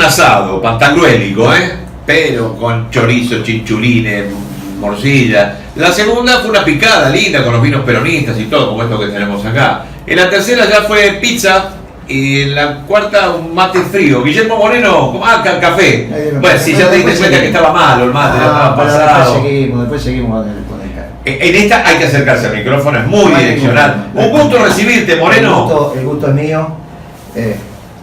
asado pantagruélico, pero con chorizo, chinchulines, morcilla. La segunda fue una picada linda con los vinos peronistas y todo, como esto que tenemos acá. En la tercera ya fue pizza. Y en la cuarta un mate frío. Guillermo Moreno, café. Bueno, si ya te diste cuenta que estaba malo el mate, ya estaba pasado. Después seguimos con el café. En esta hay que acercarse al micrófono, es muy direccional. Un gusto recibirte, Moreno. El gusto es mío.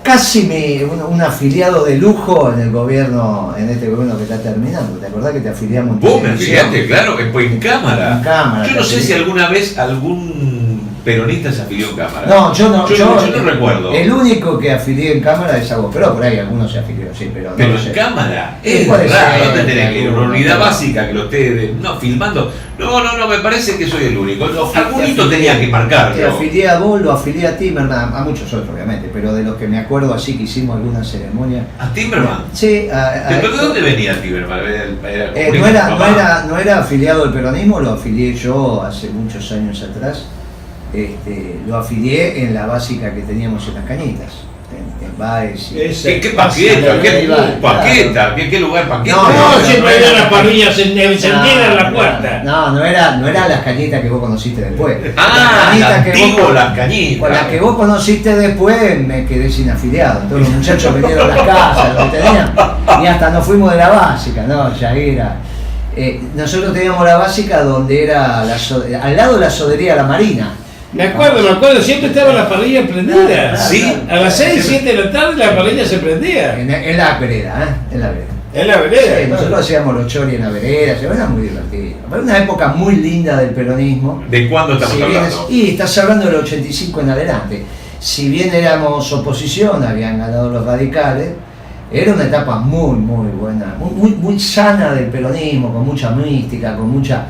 Casi un afiliado de lujo en el gobierno, en este gobierno que está terminando. ¿Te acordás que te afiliamos? Vos me afiliaste, claro, en cámara. En cámara. Yo no sé si alguna vez algún peronista se afilió en cámara. No, yo no recuerdo. El único que afilié en cámara es a vos, pero por ahí algunos se afilió, sí, pero no en sé. Cámara es raro, no te tenés que ir a una unidad básica que lo esté filmando. No, me parece que soy el único. Algún hito tenía que marcar. Te afilié a vos, lo afilié a Timerman, a muchos otros obviamente, pero de los que me acuerdo así que hicimos alguna ceremonia. ¿A Timerman? Sí. ¿De dónde venía Timerman? No era afiliado al peronismo, lo afilié yo hace muchos años atrás. Lo afilié en la básica que teníamos en Las Cañitas, en Baez. ¿Qué paqueta? ¿Qué lugar paqueta? No, siempre eran las parrillas encendidas en la puerta. No era Las Cañitas que vos conociste después. Las Cañitas. La que vos conociste después me quedé sin afiliado. Todos los muchachos vendieron las casas, lo que tenían. Y hasta nos fuimos de la básica, ¿no? Ya era. Nosotros teníamos la básica donde era al lado de la sodería La Marina. Me acuerdo, siempre estaba la parrilla prendida. Sí. A las 6, 7 de la tarde la parrilla se prendía. En la vereda, en la vereda. En la vereda. Sí, nosotros hacíamos los choris en la vereda, era muy divertido. Era una época muy linda del peronismo. ¿De cuándo estamos hablando? Estás hablando del 85 en adelante. Si bien éramos oposición, habían ganado los radicales, era una etapa muy buena, muy sana del peronismo, con mucha mística, con mucha...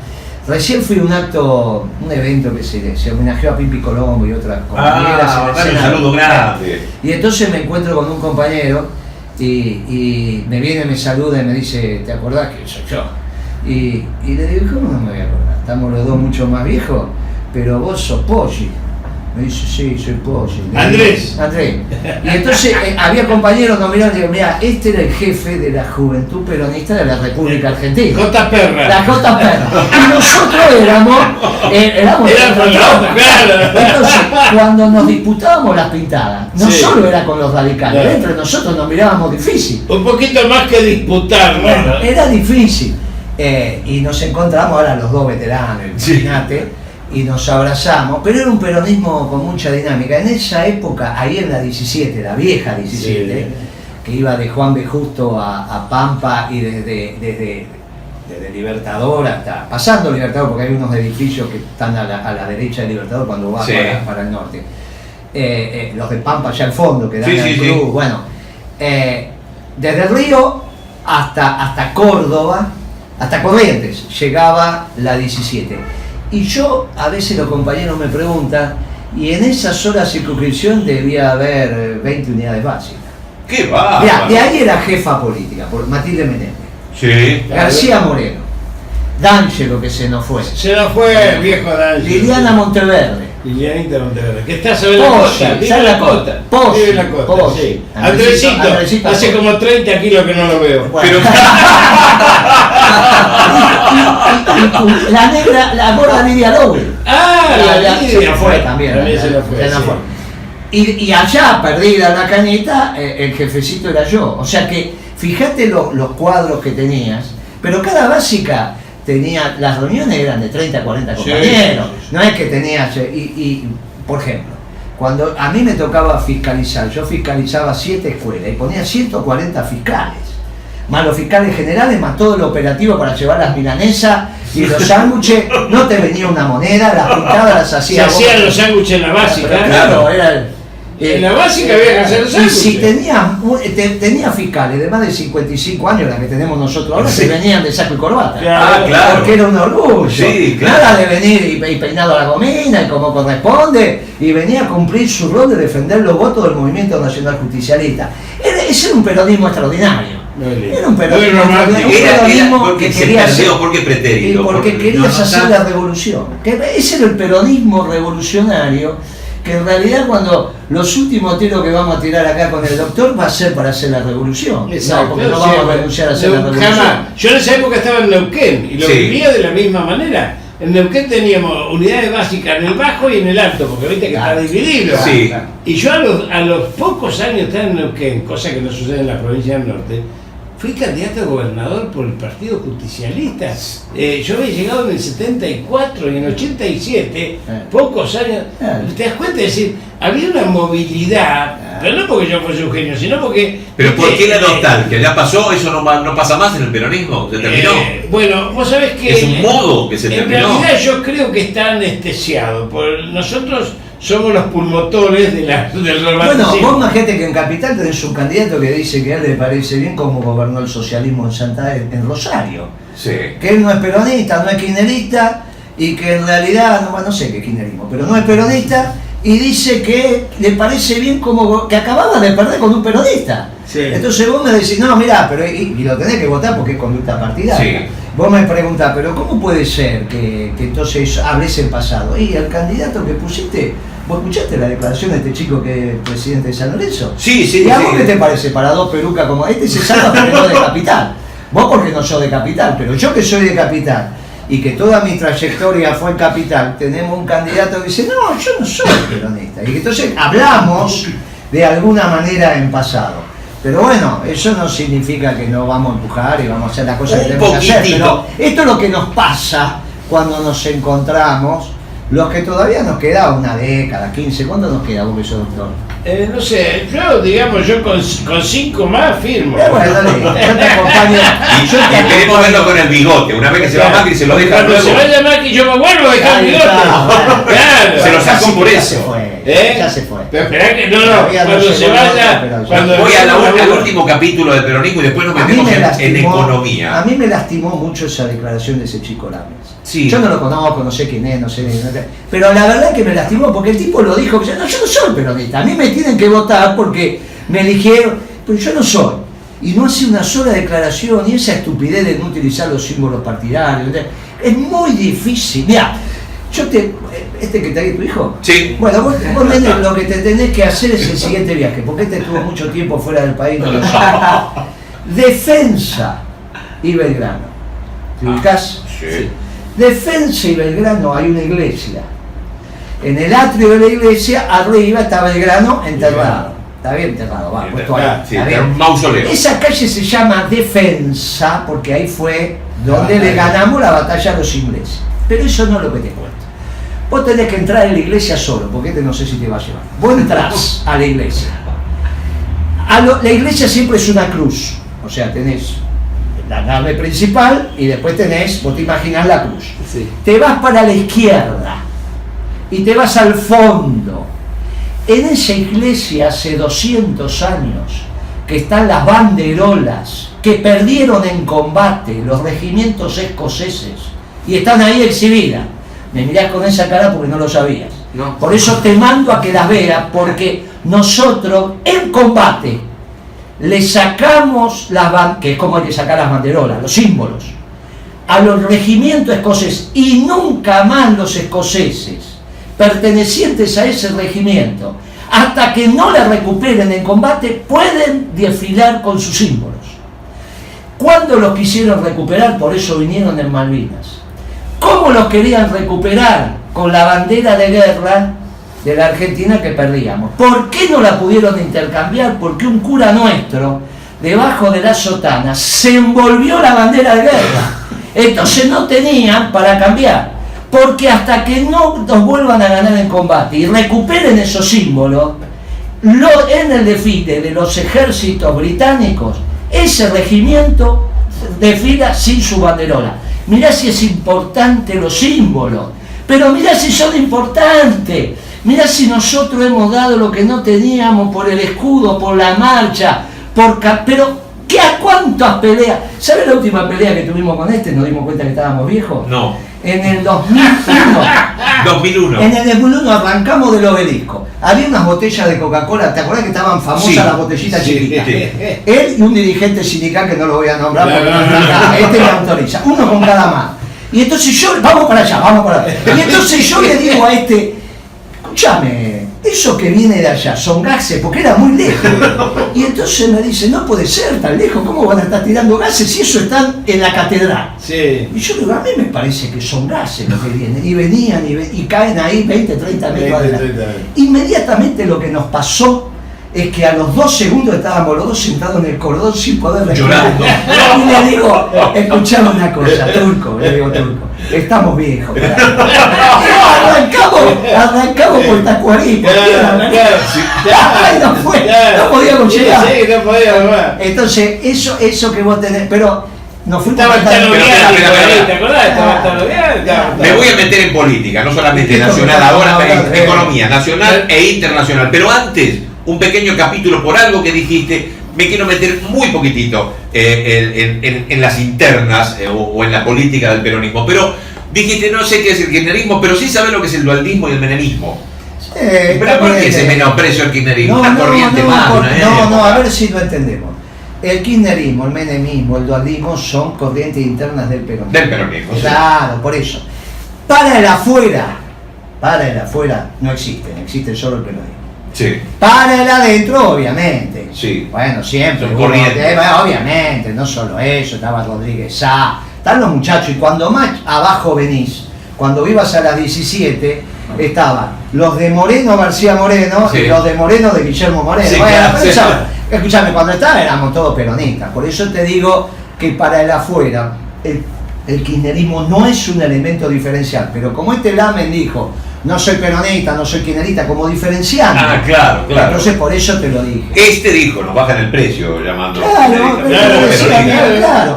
Recién fui a un evento que se homenajeó a Pipi Colombo y otras compañeras. Un saludo grande. Y entonces me encuentro con un compañero y me viene, me saluda y me dice, ¿te acordás que soy yo? Y le digo, ¿cómo no me voy a acordar? Estamos los dos mucho más viejos, pero vos sos Poggi. Me dice, sí, soy Poggi. Andrés. Y entonces había compañeros que miraban y digo, mira, este era el jefe de la Juventud Peronista de la República Argentina. J. Perra. La J. Perra. Y nosotros éramos claro. Entonces, cuando nos disputábamos las pintadas, no Sí. solo era con los radicales, Claro. entre nosotros nos mirábamos difícil. Un poquito más que disputar, Bueno, ¿no? era difícil. Y nos encontramos ahora los dos veteranos, imagínate. Y nos abrazamos, pero era un peronismo con mucha dinámica. En esa época, ahí en la 17, la vieja 17, que iba de Juan B. Justo a Pampa y desde Libertador hasta, pasando Libertador, porque hay unos edificios que están a la derecha de Libertador cuando vas para el norte. Los de Pampa allá al fondo, que dan al Cruz. Bueno, desde el río hasta Córdoba, hasta Corrientes, llegaba la 17. Y yo, a veces los compañeros me preguntan, y en esa sola circunscripción debía haber 20 unidades básicas. ¡Qué va! Mirá, de ahí era jefa política, por Matilde Menéndez. Sí. García Moreno, D'Angelo, que se nos fue, Se nos fue el viejo D'Angelo. Liliana Monteverde, Lilianita Monteverde, que está sobre la Poggi, costa. Vive está en en la la costa. Poggi, Vive en la costa, Poggi. sí. Andresito, Andresito, hace como 30 kilos que no lo veo. Bueno. Pero, y la negra, la gorda Lidia Lowe. Se nos fue también. Se nos fue. Sí. Y allá, perdida en la cañita, el jefecito era yo. O sea que, fíjate los cuadros que tenías, pero cada básica tenía, las reuniones eran de 30 a 40 compañeros. No es que tenías, por ejemplo, cuando a mí me tocaba fiscalizar, yo fiscalizaba 7 escuelas y ponía 140 fiscales. Más los fiscales generales, más todo el operativo para llevar las milanesas y los sándwiches. No te venía una moneda, las pintadas las hacía. Se hacían los sándwiches en la básica. Pero claro, era en la básica había que hacer los y sándwiches. si tenía fiscales de más de 55 años, las que tenemos nosotros ahora, que venían de saco y corbata. claro. Porque era un orgullo. Sí, claro. Nada de venir y peinado a la gomina y como corresponde, y venía a cumplir su rol de defender los votos del Movimiento Nacional Justicialista. Ese era un peronismo extraordinario. Era un peronismo porque que se quería perdió, porque pretérito. porque querías hacer la revolución. Ese era el peronismo revolucionario que en realidad cuando los últimos tiros que vamos a tirar acá con el doctor va a ser para hacer la revolución. Exacto, no, porque no vamos a renunciar a hacer la revolución. Jamás. Yo en esa época estaba en Neuquén y lo Sí. vivía de la misma manera. En Neuquén teníamos unidades básicas en el bajo y en el alto, porque viste que está dividido. Sí. Y yo a los pocos años de estar en Neuquén, cosa que no sucede en la provincia del norte, fui candidato a gobernador por el Partido Justicialista. Yo había llegado en el 74 y en el 87, pocos años. ¿Te das cuenta? Es decir, había una movilidad, pero no porque yo fuese un genio, sino porque... Pero ¿por qué la nostalgia? ¿Ya pasó? ¿Eso no pasa más en el peronismo? ¿Se terminó? Bueno, vos sabés que... Es un modo que se terminó. En realidad yo creo que está anestesiado. Nosotros somos los pulmotores del romanticismo. Bueno, vos imagínate que en Capital tenés un candidato que dice que a él le parece bien cómo gobernó el socialismo en Rosario. Sí. Que él no es peronista, no es kirchnerista, y que en realidad, no sé qué es kirchnerismo, pero no es peronista, y dice que le parece bien como que acababa de perder con un peronista. Sí. Entonces vos me decís, no, mirá, pero y lo tenés que votar porque es conducta partidaria. Sí. Vos me preguntás, pero ¿cómo puede ser que entonces hables el pasado? Y el candidato que pusiste, ¿vos escuchaste la declaración de este chico que es presidente de San Lorenzo? Sí, sí, ¿Y a sí. vos qué te parece para dos pelucas como este? Se salva porque no es de Capital. Vos porque no sos de Capital, pero yo que soy de Capital y que toda mi trayectoria fue en Capital, tenemos un candidato que dice, no, yo no soy peronista. Y entonces hablamos de alguna manera en pasado. Pero bueno, eso no significa que no vamos a empujar y vamos a hacer las cosas que tenemos que hacer. Pero esto es lo que nos pasa cuando nos encontramos, los que todavía nos queda una década, 15, ¿cuándo nos queda vos que sos doctor? No sé, yo con 5 más firmo. Bueno, dale, yo te acompaño. Y queremos verlo con el bigote. Una vez que se va Macri se lo deja Cuando luego. se vaya Macri yo me vuelvo a dejar el bigote. Claro. Se lo sacó por Ya eso. se fue. Ya se fue. Pero esperá que no, Todavía no cuando se se vuelve vaya, otro, pero ya. cuando Voy al último capítulo del peronismo y después nos A mí metemos me en lastimó, economía. a mí me lastimó mucho esa declaración de ese chico Lames. Sí. Yo no lo conozco, no sé quién es, no sé, pero la verdad que me lastimó porque el tipo lo dijo, que no, yo no soy peronista, a mí me tienen que votar porque me eligieron, pero yo no soy. Y no hace una sola declaración, y esa estupidez de no utilizar los símbolos partidarios, es muy difícil. Mirá, ¿este que te tu hijo? Sí. Bueno, vos tenés, lo que te tenés que hacer es el siguiente viaje, porque este estuvo mucho tiempo fuera del país, no lo sabe. Defensa y Belgrano. ¿Te ubicás? Sí. Defensa y Belgrano hay una iglesia. En el atrio de la iglesia, arriba está Belgrano enterrado. Está bien enterrado, va, puesto ahí. Sí, Está era bien. un mausoleo. Esa calle se llama Defensa porque ahí fue donde le ganamos la batalla a los ingleses. Pero eso no es lo que te cuento. Vos tenés que entrar en la iglesia solo, porque este no sé si te va a llevar. Vos entrás a la iglesia. La iglesia siempre es una cruz. O sea, tenés la nave principal y después tenés, vos te imaginás la cruz. Sí. Te vas para la izquierda y te vas al fondo. En esa iglesia hace 200 años que están las banderolas que perdieron en combate los regimientos escoceses y están ahí exhibidas. Me mirás con esa cara porque no lo sabías. No. Por eso te mando a que las veas, porque nosotros en combate le sacamos que es como hay que sacar las banderolas, los símbolos, a los regimientos escoceses, y nunca más los escoceses pertenecientes a ese regimiento, hasta que no la recuperen en combate, pueden desfilar con sus símbolos. ¿Cuándo los quisieron recuperar? Por eso vinieron en Malvinas. ¿Cómo los querían recuperar? Con la bandera de guerra de la Argentina que perdíamos. ¿Por qué no la pudieron intercambiar? Porque un cura nuestro, debajo de la sotana, se envolvió la bandera de guerra. Entonces no tenían para cambiar. Porque hasta que no nos vuelvan a ganar en combate y recuperen esos símbolos, en el desfile de los ejércitos británicos, ese regimiento desfila sin su banderola. Mirá si es importante los símbolos, pero mirá si son importantes. Mirá si nosotros hemos dado lo que no teníamos por el escudo, por la marcha, pero ¿a cuántas peleas? ¿Sabes la última pelea que tuvimos con este? ¿Nos dimos cuenta que estábamos viejos? No. En el 2001. 2001. En el 2001 arrancamos del Obelisco. Había unas botellas de Coca-Cola, ¿te acuerdas que estaban famosas Sí. las botellitas Sí, chiquitas? sí. Él y un dirigente sindical que no lo voy a nombrar No, porque no, no está acá. Este me autoriza. Uno con cada mano. Y entonces yo, vamos para allá. Y entonces yo le digo a este, escúchame, eso que viene de allá son gases, porque era muy lejos. Y entonces me dice, no puede ser tan lejos, ¿cómo van a estar tirando gases si eso están en la catedral? Sí. Y yo digo, a mí me parece que son gases los que vienen, y venían y caen ahí 20, 30 metros adelante. Inmediatamente lo que nos pasó es que a los 2 segundos estábamos los dos sentados en el cordón sin poder respirar. Llorando. Y le digo, escuchame una cosa, Turco, le digo, Turco, estamos viejos. Arrancamos por Tacuarí, por Ay, no fue, no podíamos llegar. Sí, no podíamos más. Entonces, eso que vos tenés, pero nos fuimos Estaba el Tano Vial, Espera. ¿te acordás? Estaba el Tano Vial. Me voy a meter en política, no solamente nacional, ahora en economía, nacional e internacional. Pero antes, un pequeño capítulo por algo que dijiste, me quiero meter muy poquitito en las internas o en la política del peronismo. Pero dijiste, no sé qué es el kirchnerismo, pero sí sabes lo que es el dualdismo y el menemismo. ¿Pero por qué se menosprecia el kirchnerismo? Una corriente más. A ver si lo entendemos. El kirchnerismo, el menemismo, el dualdismo son corrientes internas del peronismo. Del peronismo. Claro, por eso. Para el afuera no existe solo el peronismo. Sí. Para el adentro, obviamente. Sí. Bueno, siempre. Son corrientes. Obviamente, no solo eso, estaba Rodríguez Sá, están los muchachos, y cuando más abajo venís, cuando ibas a las 17, estaban los de Moreno García Moreno, sí, y los de Moreno de Guillermo Moreno. Sí, bueno, claro, pero sí. escuchame, cuando estaban éramos todos peronistas, por eso te digo que para el afuera, el kirchnerismo no es un elemento diferencial, pero como Lamen dijo, no soy peronista, no soy kirchnerista, como diferenciando. Ah, claro. Entonces por eso te lo dije. Dijo, nos bajan el precio llamando. Claro.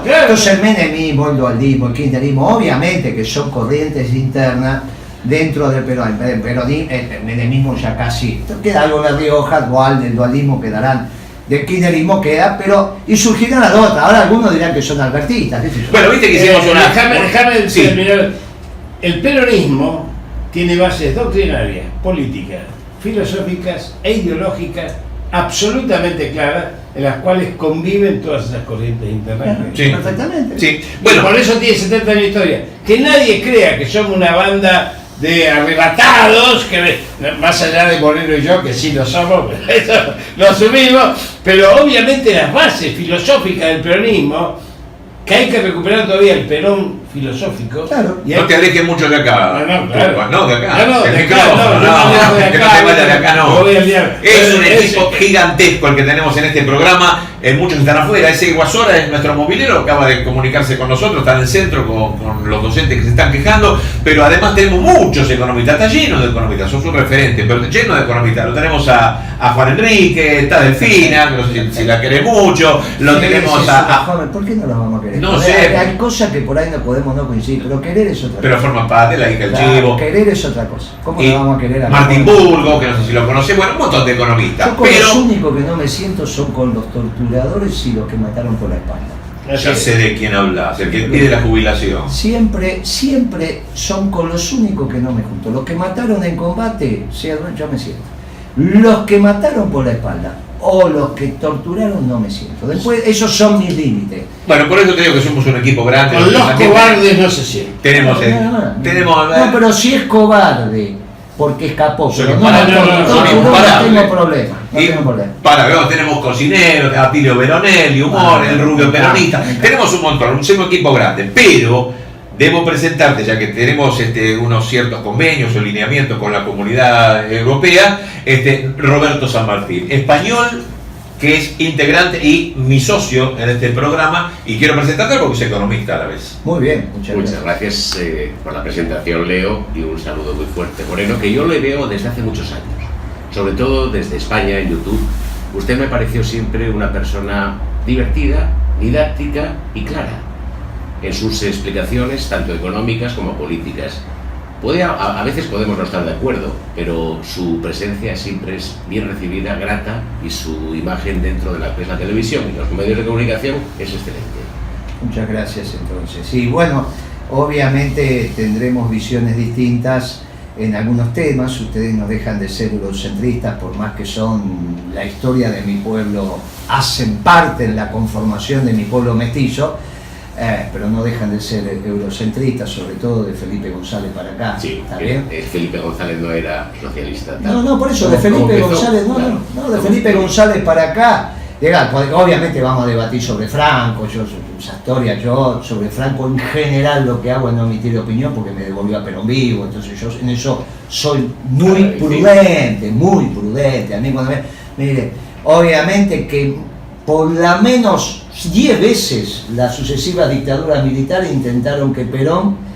Entonces el menemismo, el dualdismo, el kirchnerismo, obviamente que son corrientes internas dentro del peronismo. El menemismo ya casi, queda algo de Rioja, del dualdismo quedarán, del kirchnerismo queda, pero y surgirán las otras. Ahora algunos dirán que son albertistas. Bueno, viste que hicimos una... Déjame terminar. Sí. El peronismo tiene bases doctrinarias, políticas, filosóficas e ideológicas absolutamente claras, en las cuales conviven todas esas corrientes internas. Sí. Perfectamente. Sí. Bueno, Bueno, por eso tiene 70 años de historia. Que nadie crea que somos una banda de arrebatados, que más allá de Moreno y yo, que sí lo somos, eso lo asumimos, pero obviamente las bases filosóficas del peronismo, que hay que recuperar todavía el Perón filosófico. Claro. Y no te alejes mucho de acá. Claro. No, de acá. No, El de acá, micrófono, no, que no te vayas de acá, no. voy al diablo. Es un equipo gigantesco el que tenemos en este programa. Muchos están afuera. Ese Guasora es nuestro movilero, acaba de comunicarse con nosotros, está en el centro con los docentes que se están quejando, pero además tenemos muchos economistas, está lleno de economistas, sos un referente, pero lleno de economistas. Lo tenemos a Juan Enrique, está Delfina, que no sé si la querés mucho, lo tenemos a... Joven, ¿por qué no los vamos a querer? No sé. Hay cosas que por ahí no podemos no coincidir, pero querer es otra Pero cosa. forma parte de la hija del Claro, Chivo. querer es otra cosa. ¿Cómo Y lo vamos a querer a Martín Burgo, que no sé si lo conoce, bueno, un montón de economistas. Yo con los Pero únicos que no me siento son con los torturadores y los que mataron por la espalda. ya sé de quién hablas, el que pide la jubilación. Siempre son con los únicos que no me junto. Los que mataron en combate, yo me siento. Los que mataron por la espalda o los que torturaron no me siento. Después, esos son mis límites. Bueno, por eso te digo que somos un equipo grande. Con los También cobardes no se siente. Tenemos, No, pero si es cobarde, porque escapó, Son pero imparables, no tengo imparables. problema. No Y tengo problema. tenemos cocineros, a Tilio Veronelli, humor, el rubio peronista. me encanta. Tenemos un montón, un equipo grande, pero debo presentarte, ya que tenemos unos ciertos convenios o lineamientos con la comunidad europea, Roberto San Martín, español, que es integrante y mi socio en este programa, y quiero presentarte porque es economista a la vez. Muy bien, muchas Muchas gracias por la presentación, Leo, y un saludo muy fuerte. Moreno, que yo le veo desde hace muchos años, sobre todo desde España en YouTube. Usted me pareció siempre una persona divertida, didáctica y clara en sus explicaciones, tanto económicas como políticas. A veces podemos no estar de acuerdo, pero su presencia siempre es bien recibida, grata, y su imagen dentro de la que es la televisión y los medios de comunicación es excelente. Muchas gracias entonces. Y bueno, obviamente tendremos visiones distintas en algunos temas. Ustedes no dejan de ser eurocentristas, por más que son la historia de mi pueblo, hacen parte en la conformación de mi pueblo mestizo. pero no dejan de ser eurocentristas, sobre todo de Felipe González para acá. Sí, ¿está bien? Felipe González no era socialista. No, por eso, de Felipe González, de Felipe González para acá. Legal, obviamente vamos a debatir sobre Franco, sobre Franco en general lo que hago es no emitir opinión porque me devolvió a Perón vivo, entonces yo en eso soy muy prudente. A mí cuando mire, obviamente que por lo menos 10 veces las sucesivas dictaduras militares intentaron que Perón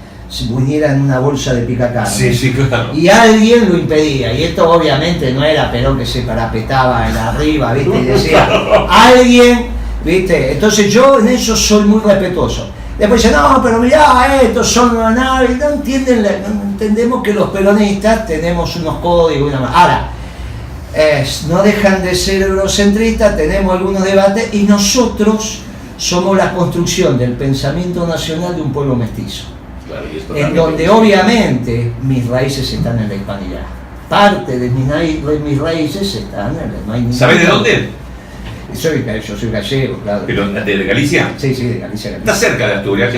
viniera en una bolsa de picacarne. Sí, claro. Y alguien lo impedía. Y esto obviamente no era Perón que se parapetaba en arriba, ¿viste? Y decía, alguien, ¿viste? Entonces yo en eso soy muy respetuoso. Después dice, no, pero mirá, estos son naves. No entendemos que los peronistas tenemos unos códigos. Ahora, no dejan de ser eurocentristas, tenemos algunos debates y nosotros somos la construcción del pensamiento nacional de un pueblo mestizo. Claro, En donde obviamente mis raíces están en la hispanidad. Parte de mis raíces están en la... ¿Sabés de dónde? Yo soy gallego, claro. ¿Pero de Galicia? Sí, de Galicia. Está cerca de Asturias.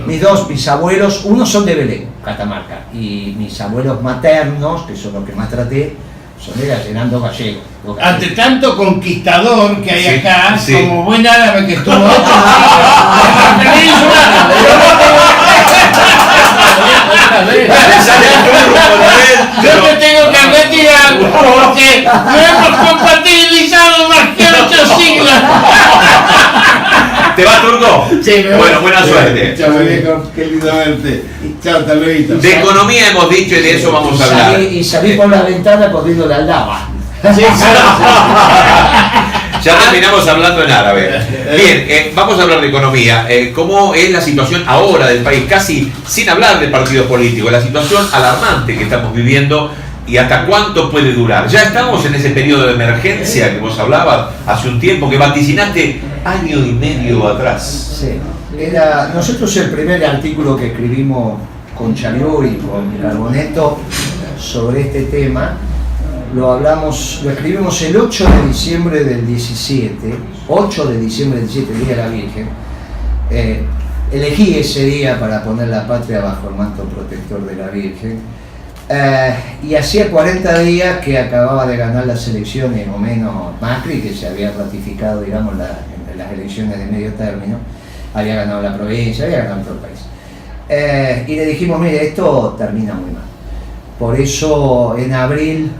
Mis dos bisabuelos, unos son de Belén, Catamarca, y mis abuelos maternos, que son los que más traté, son de Gallenando Gallego. Ante tanto conquistador que hay acá, sí. como buen árabe que estuvo yo me tengo que retirar porque no hemos compatibilizado más que 8 siglos. ¿Te vas, Turco? Sí, me voy. Bueno, buena suerte. Chao, viejo, qué lindo verte. Chao, hasta luego. De economía hemos dicho y de eso vamos a hablar. Y salí por la ventana corriendo la lava. Ya terminamos hablando en árabe. Bien, vamos a hablar de economía. ¿Cómo es la situación ahora del país? Casi sin hablar de partidos políticos, la situación alarmante que estamos viviendo y hasta cuánto puede durar. Ya estamos en ese periodo de emergencia que vos hablabas hace un tiempo, que vaticinaste año y medio atrás. Sí, nosotros el primer artículo que escribimos con Chaliú y con Carboneto sobre este tema, lo escribimos el 8 de diciembre del 17, 8 de diciembre del 17, Día de la Virgen. Elegí ese día para poner la patria bajo el manto protector de la Virgen. Y hacía 40 días que acababa de ganar las elecciones, o menos Macri, que se había ratificado, digamos, en las elecciones de medio término, había ganado la provincia, había ganado todo el país. Y le dijimos, mire, esto termina muy mal. Por eso en abril,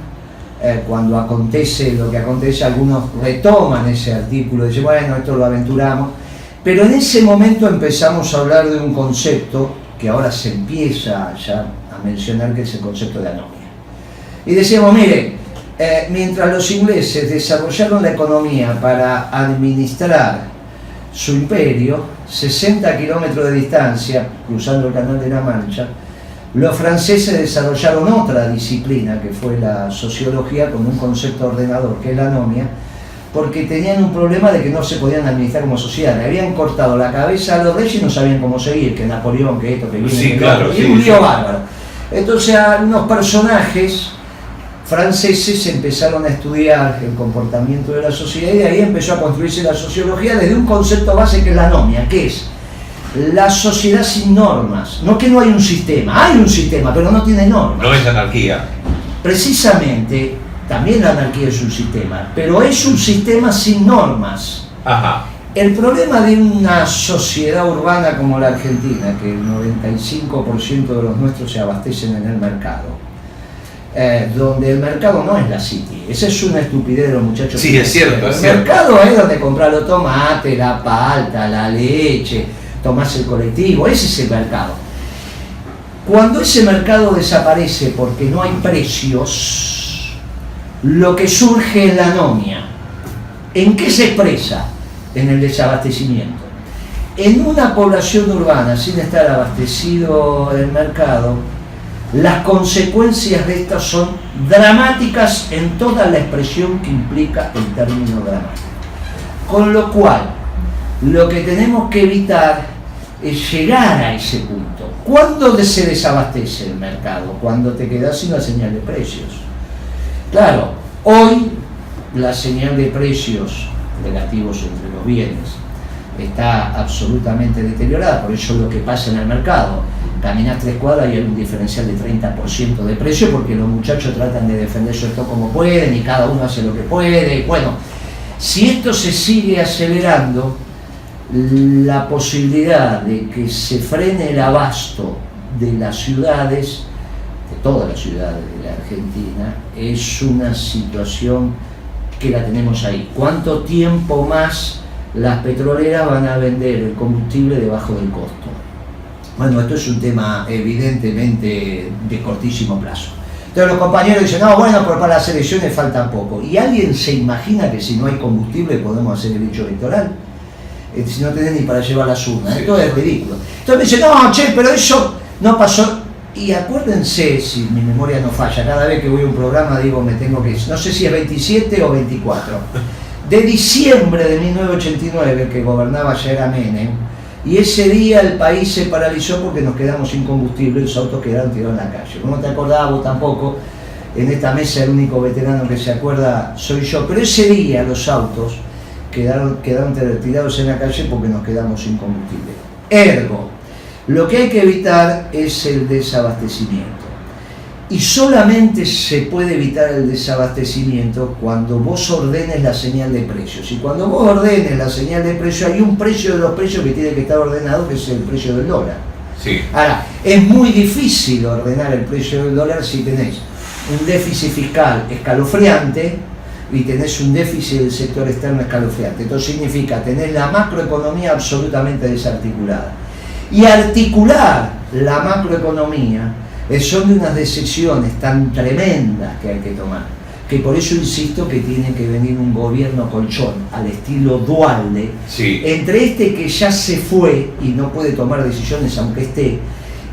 cuando acontece lo que acontece, algunos retoman ese artículo y dicen, bueno, esto lo aventuramos. Pero en ese momento empezamos a hablar de un concepto que ahora se empieza ya a mencionar, que es el concepto de anomia. Y decíamos, mire, mientras los ingleses desarrollaron la economía para administrar su imperio, 60 kilómetros de distancia, cruzando el Canal de la Mancha, los franceses desarrollaron otra disciplina, que fue la sociología, con un concepto ordenador, que es la anomia, porque tenían un problema de que no se podían administrar como sociedad. Le habían cortado la cabeza a los reyes y no sabían cómo seguir, que Napoleón, que esto, que viene, sí, claro, y un lío bárbaro. Entonces algunos personajes franceses empezaron a estudiar el comportamiento de la sociedad y de ahí empezó a construirse la sociología desde un concepto base que es la anomia, que es la sociedad sin normas. No que no hay un sistema, hay un sistema, pero no tiene normas. No es anarquía. Precisamente, también la anarquía es un sistema, pero es un sistema sin normas. Ajá. El problema de una sociedad urbana como la Argentina, que el 95% de los nuestros se abastecen en el mercado, donde el mercado no es la City, esa es una estupidez de los muchachos. Sí, es cierto, es el cierto. mercado es donde comprar los tomates, la palta, la leche, tomás el colectivo, ese es el mercado. Cuando ese mercado desaparece porque no hay precios, lo que surge es la anomia. ¿En qué se expresa? En el desabastecimiento. En una población urbana sin estar abastecido el mercado, las consecuencias de estas son dramáticas en toda la expresión que implica el término dramático. Con lo cual, lo que tenemos que evitar es llegar a ese punto. ¿Cuándo se desabastece el mercado? Cuando te quedas sin la señal de precios. Claro, hoy la señal de precios relativos entre los bienes está absolutamente deteriorada, por eso es lo que pasa en el mercado. Caminás 3 cuadras y hay un diferencial de 30% de precio porque los muchachos tratan de defender su stock como pueden y cada uno hace lo que puede. Bueno, si esto se sigue acelerando, la posibilidad de que se frene el abasto de las ciudades, de todas las ciudades de la Argentina, es una situación que la tenemos ahí. ¿Cuánto tiempo más las petroleras van a vender el combustible debajo del costo? Bueno, esto es un tema evidentemente de cortísimo plazo. Entonces los compañeros dicen, no, bueno, pero para las elecciones falta poco. ¿Y alguien se imagina que si no hay combustible podemos hacer el hecho electoral? Si no tenés ni para llevar las urnas, esto es ridículo. Entonces me dicen, no, che, pero eso no pasó. Y acuérdense, si mi memoria no falla, cada vez que voy a un programa digo, me tengo que, no sé si es 27 o 24, de diciembre de 1989, que gobernaba ya era Menem, y ese día el país se paralizó porque nos quedamos sin combustible y los autos quedaron tirados en la calle. No te acordás vos tampoco, en esta mesa el único veterano que se acuerda soy yo, pero ese día los autos quedaron tirados en la calle porque nos quedamos sin combustible. Ergo, lo que hay que evitar es el desabastecimiento. Y solamente se puede evitar el desabastecimiento cuando vos ordenes la señal de precios. Y cuando vos ordenes la señal de precios, hay un precio de los precios que tiene que estar ordenado, que es el precio del dólar. Sí. Ahora, es muy difícil ordenar el precio del dólar si tenés un déficit fiscal escalofriante y tenés un déficit del sector externo escalofriante. Esto significa tener la macroeconomía absolutamente desarticulada. Y articular la macroeconomía son de unas decisiones tan tremendas que hay que tomar, que por eso insisto que tiene que venir un gobierno colchón, al estilo Duhalde, Sí. entre este que ya se fue y no puede tomar decisiones aunque esté,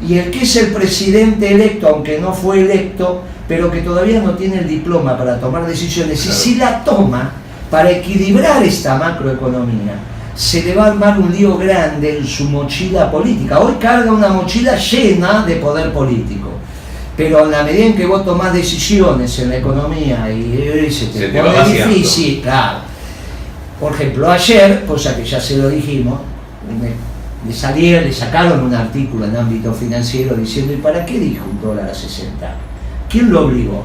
y el que es el presidente electo, aunque no fue electo, pero que todavía no tiene el diploma para tomar decisiones, Claro. y si la toma para equilibrar esta macroeconomía, se le va a armar un lío grande en su mochila política. Hoy carga una mochila llena de poder político, pero en la medida en que vos tomás decisiones en la economía y se Se te te va pone vaciando. difícil, claro. Por ejemplo, ayer, cosa que ya se lo dijimos, le sacaron un artículo en ámbito financiero diciendo, ¿y para qué dijo un dólar a 60? ¿Quién lo obligó?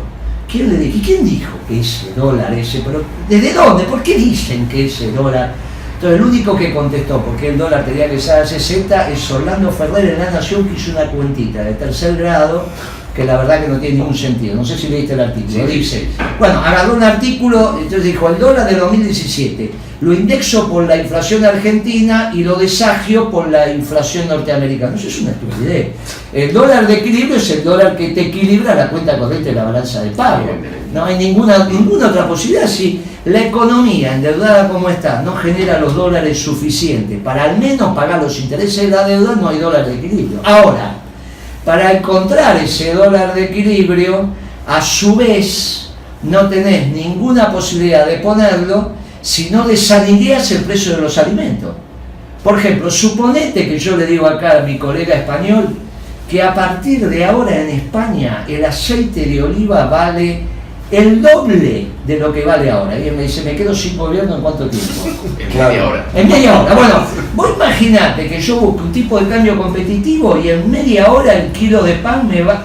¿Quién le dijo? ¿Y quién dijo que ese dólar ese? Pero ¿desde dónde? ¿Por qué dicen que ese dólar? Entonces el único que contestó porque el dólar tenía que ser a 60 es Orlando Ferrer en La Nación, que hizo una cuentita de tercer grado que la verdad que no tiene ningún sentido. No sé si leíste el artículo. Sí. Dice, bueno, agarró un artículo, entonces dijo, el dólar de 2017 lo indexo por la inflación argentina y lo desagio por la inflación norteamericana. Eso es una estupidez. El dólar de equilibrio es el dólar que te equilibra la cuenta corriente de la balanza de pago. No hay ninguna otra posibilidad. Si la economía endeudada como está no genera los dólares suficientes para al menos pagar los intereses de la deuda, no hay dólar de equilibrio. Ahora, para encontrar ese dólar de equilibrio, a su vez no tenés ninguna posibilidad de ponerlo si no desalineás el precio de los alimentos. Por ejemplo, suponete que yo le digo acá a mi colega español que a partir de ahora en España el aceite de oliva vale el doble de lo que vale ahora. Y él me dice, ¿me quedo sin gobierno en cuánto tiempo? En media hora. En media hora. Bueno, vos imaginate que yo busque un tipo de cambio competitivo y en media hora el kilo de pan me va...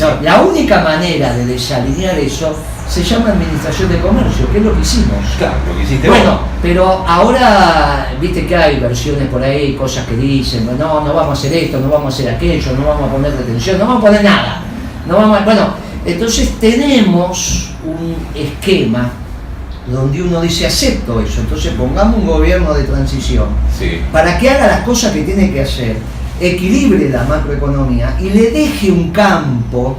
No, la única manera de desalinear eso se llama administración de comercio, que es lo que hicimos. Claro, lo que hiciste Bueno, vos. pero ahora, viste que hay versiones por ahí, cosas que dicen, no vamos a hacer esto, no vamos a hacer aquello, no vamos a poner detención, no vamos a poner nada. Bueno, entonces tenemos un esquema donde uno dice acepto eso, entonces pongamos un gobierno de transición Sí. para que haga las cosas que tiene que hacer, equilibre la macroeconomía y le deje un campo,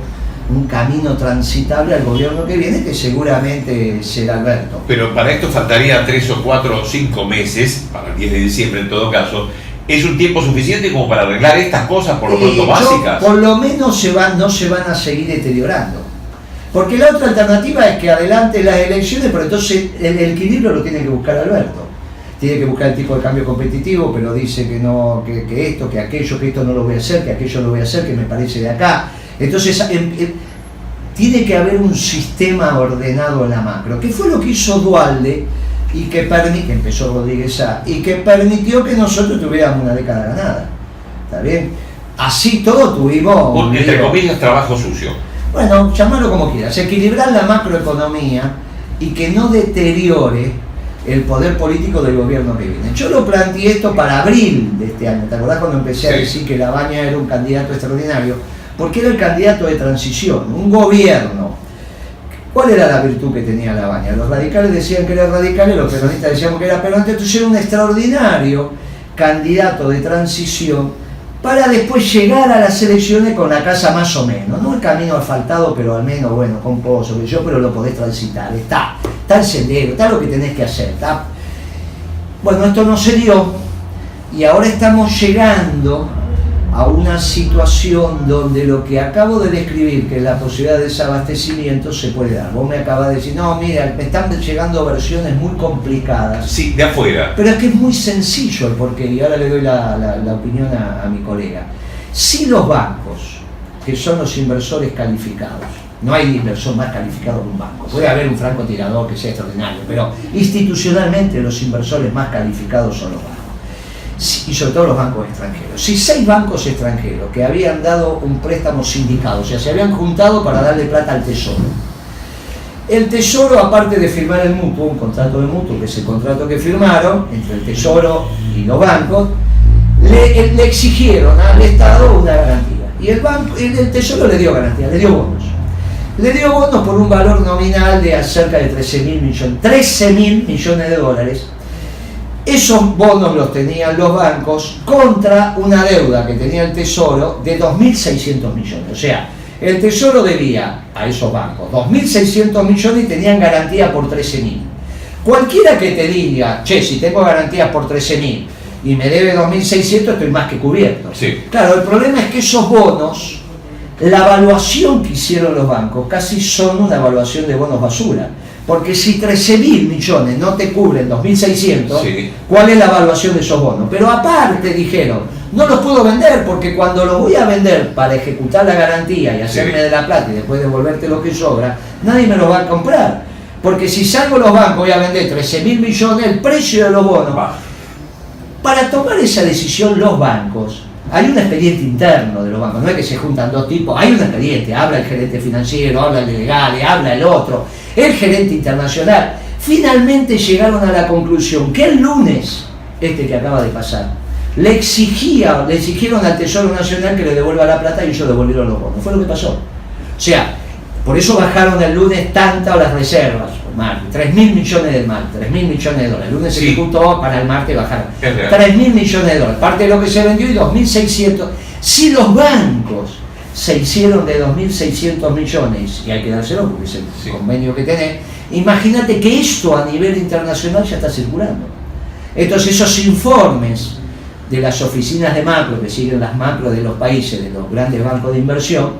un camino transitable al gobierno que viene, que seguramente será Alberto. Pero para esto faltaría 3 o 4 o 5 meses, para el 10 de diciembre en todo caso. ¿Es un tiempo suficiente como para arreglar estas cosas por lo pronto básicas? Por lo menos no se van a seguir deteriorando. Porque la otra alternativa es que adelante las elecciones, pero entonces el equilibrio lo tiene que buscar Alberto. Tiene que buscar el tipo de cambio competitivo, pero dice que no, que esto, que aquello, que esto no lo voy a hacer, que aquello lo voy a hacer, que me parece de acá. Entonces tiene que haber un sistema ordenado en la macro, que fue lo que hizo Duhalde. y que empezó Rodríguez Sá, y que permitió que nosotros tuviéramos una década ganada. ¿Está bien? Así todo tuvimos... Entre comillas, trabajo sucio. Bueno, llamarlo como quieras, equilibrar la macroeconomía y que no deteriore el poder político del gobierno que viene. Yo lo planteé esto para abril de este año, ¿te acordás cuando empecé a decir que Labaña era un candidato extraordinario? Porque era el candidato de transición, un gobierno. ¿Cuál era la virtud que tenía Labaña? Los radicales decían que era radical y los peronistas decían que era peronista, entonces era un extraordinario candidato de transición para después llegar a las elecciones con la casa más o menos, no el camino asfaltado, pero al menos, bueno, con pozo, pero lo podés transitar, está el sendero, está lo que tenés que hacer, está. Bueno, esto no se dio y ahora estamos llegando a una situación donde lo que acabo de describir, que es la posibilidad de desabastecimiento, se puede dar. Vos me acabas de decir, no, mira, me están llegando versiones muy complicadas. Sí, de afuera. Pero es que es muy sencillo el porqué, y ahora le doy la opinión a mi colega. Si los bancos, que son los inversores calificados, no hay inversor más calificado que un banco, puede haber un francotirador que sea extraordinario, pero institucionalmente los inversores más calificados son los bancos. Y sobre todo los bancos extranjeros. Si 6 bancos extranjeros que habían dado un préstamo sindicado, o sea, se habían juntado para darle plata al Tesoro. El Tesoro, aparte de firmar el mutuo, un contrato de mutuo, que es el contrato que firmaron entre el Tesoro y los bancos, le exigieron al Estado una garantía. Y el Tesoro le dio garantía, le dio bonos. Le dio bonos por un valor nominal de cerca de 13.000 millones de dólares. Esos bonos los tenían los bancos contra una deuda que tenía el Tesoro de 2.600 millones. O sea, el Tesoro debía a esos bancos 2.600 millones y tenían garantía por 13.000. Cualquiera que te diga, che, si tengo garantías por 13.000 y me debe 2.600, estoy más que cubierto. Sí. Claro, el problema es que esos bonos, la evaluación que hicieron los bancos casi son una evaluación de bonos basura. Porque si 13.000 millones no te cubren 2.600, sí, ¿cuál es la evaluación de esos bonos? Pero aparte dijeron, no los puedo vender porque cuando los voy a vender para ejecutar la garantía y hacerme de la plata y después devolverte lo que sobra, nadie me los va a comprar. Porque si salgo los bancos voy a vender 13.000 millones, el precio de los bonos. Para tomar esa decisión los bancos, hay un expediente interno de los bancos, no es que se juntan dos tipos, hay un expediente, habla el gerente financiero, habla el legal, habla el otro, el gerente internacional. Finalmente llegaron a la conclusión que el lunes, que acaba de pasar, le exigieron al Tesoro Nacional que le devuelva la plata y ellos devolvieron los bonos. Fue lo que pasó. O sea, por eso bajaron el lunes tantas las reservas, 3.000 millones de martes, 3.000 millones de dólares. El lunes se ejecutó, para el martes bajaron 3.000 millones de dólares, parte de lo que se vendió y 2.600. Si los bancos se hicieron de 2.600 millones, y hay que dárselo porque es el convenio que tenés, imagínate que esto a nivel internacional ya está circulando. Entonces esos informes de las oficinas de macro, que siguen las macros de los países, de los grandes bancos de inversión,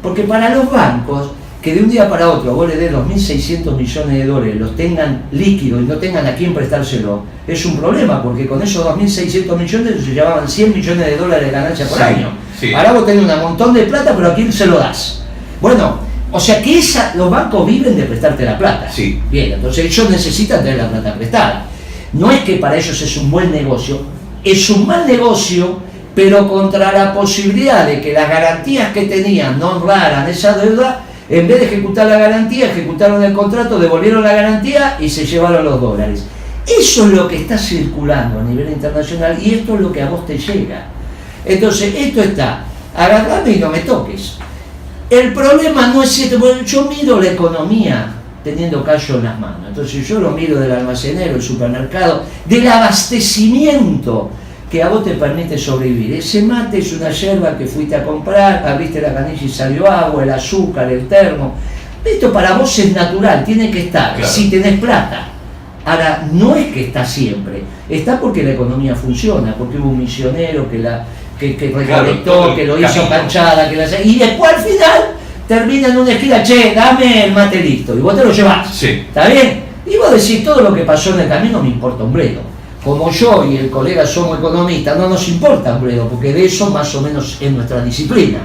porque para los bancos, que de un día para otro vos le des 2.600 millones de dólares, los tengan líquidos y no tengan a quién prestárselo, es un problema, porque con esos 2.600 millones se llevaban 100 millones de dólares de ganancia por año. Sí. Ahora vos tenés un montón de plata, pero ¿a quién se lo das? Bueno, o sea que los bancos viven de prestarte la plata. Sí. Bien, entonces ellos necesitan tener la plata prestada. No es que para ellos es un buen negocio, es un mal negocio, pero contra la posibilidad de que las garantías que tenían no honraran esa deuda. En vez de ejecutar la garantía, ejecutaron el contrato, devolvieron la garantía y se llevaron los dólares. Eso es lo que está circulando a nivel internacional y esto es lo que a vos te llega. Entonces, esto está, agarrame y no me toques. El problema no es este, bueno, yo miro la economía teniendo callo en las manos. Entonces yo lo miro del almacenero, el supermercado, del abastecimiento que a vos te permite sobrevivir. Ese mate es una yerba que fuiste a comprar, abriste la canilla y salió agua, el azúcar, el termo. Esto para vos es natural, tiene que estar, claro, si tenés plata. Ahora, no es que está siempre, está porque la economía funciona, porque hubo un misionero que recolectó, claro, que lo hizo canchada, y después al final termina en una esquina, che, dame el mate listo, y vos te lo llevás. Sí. ¿Está bien? Y vos decís, todo lo que pasó en el camino me importa un bledo. Como yo y el colega somos economistas, no nos importa un bledo, porque de eso más o menos es nuestra disciplina.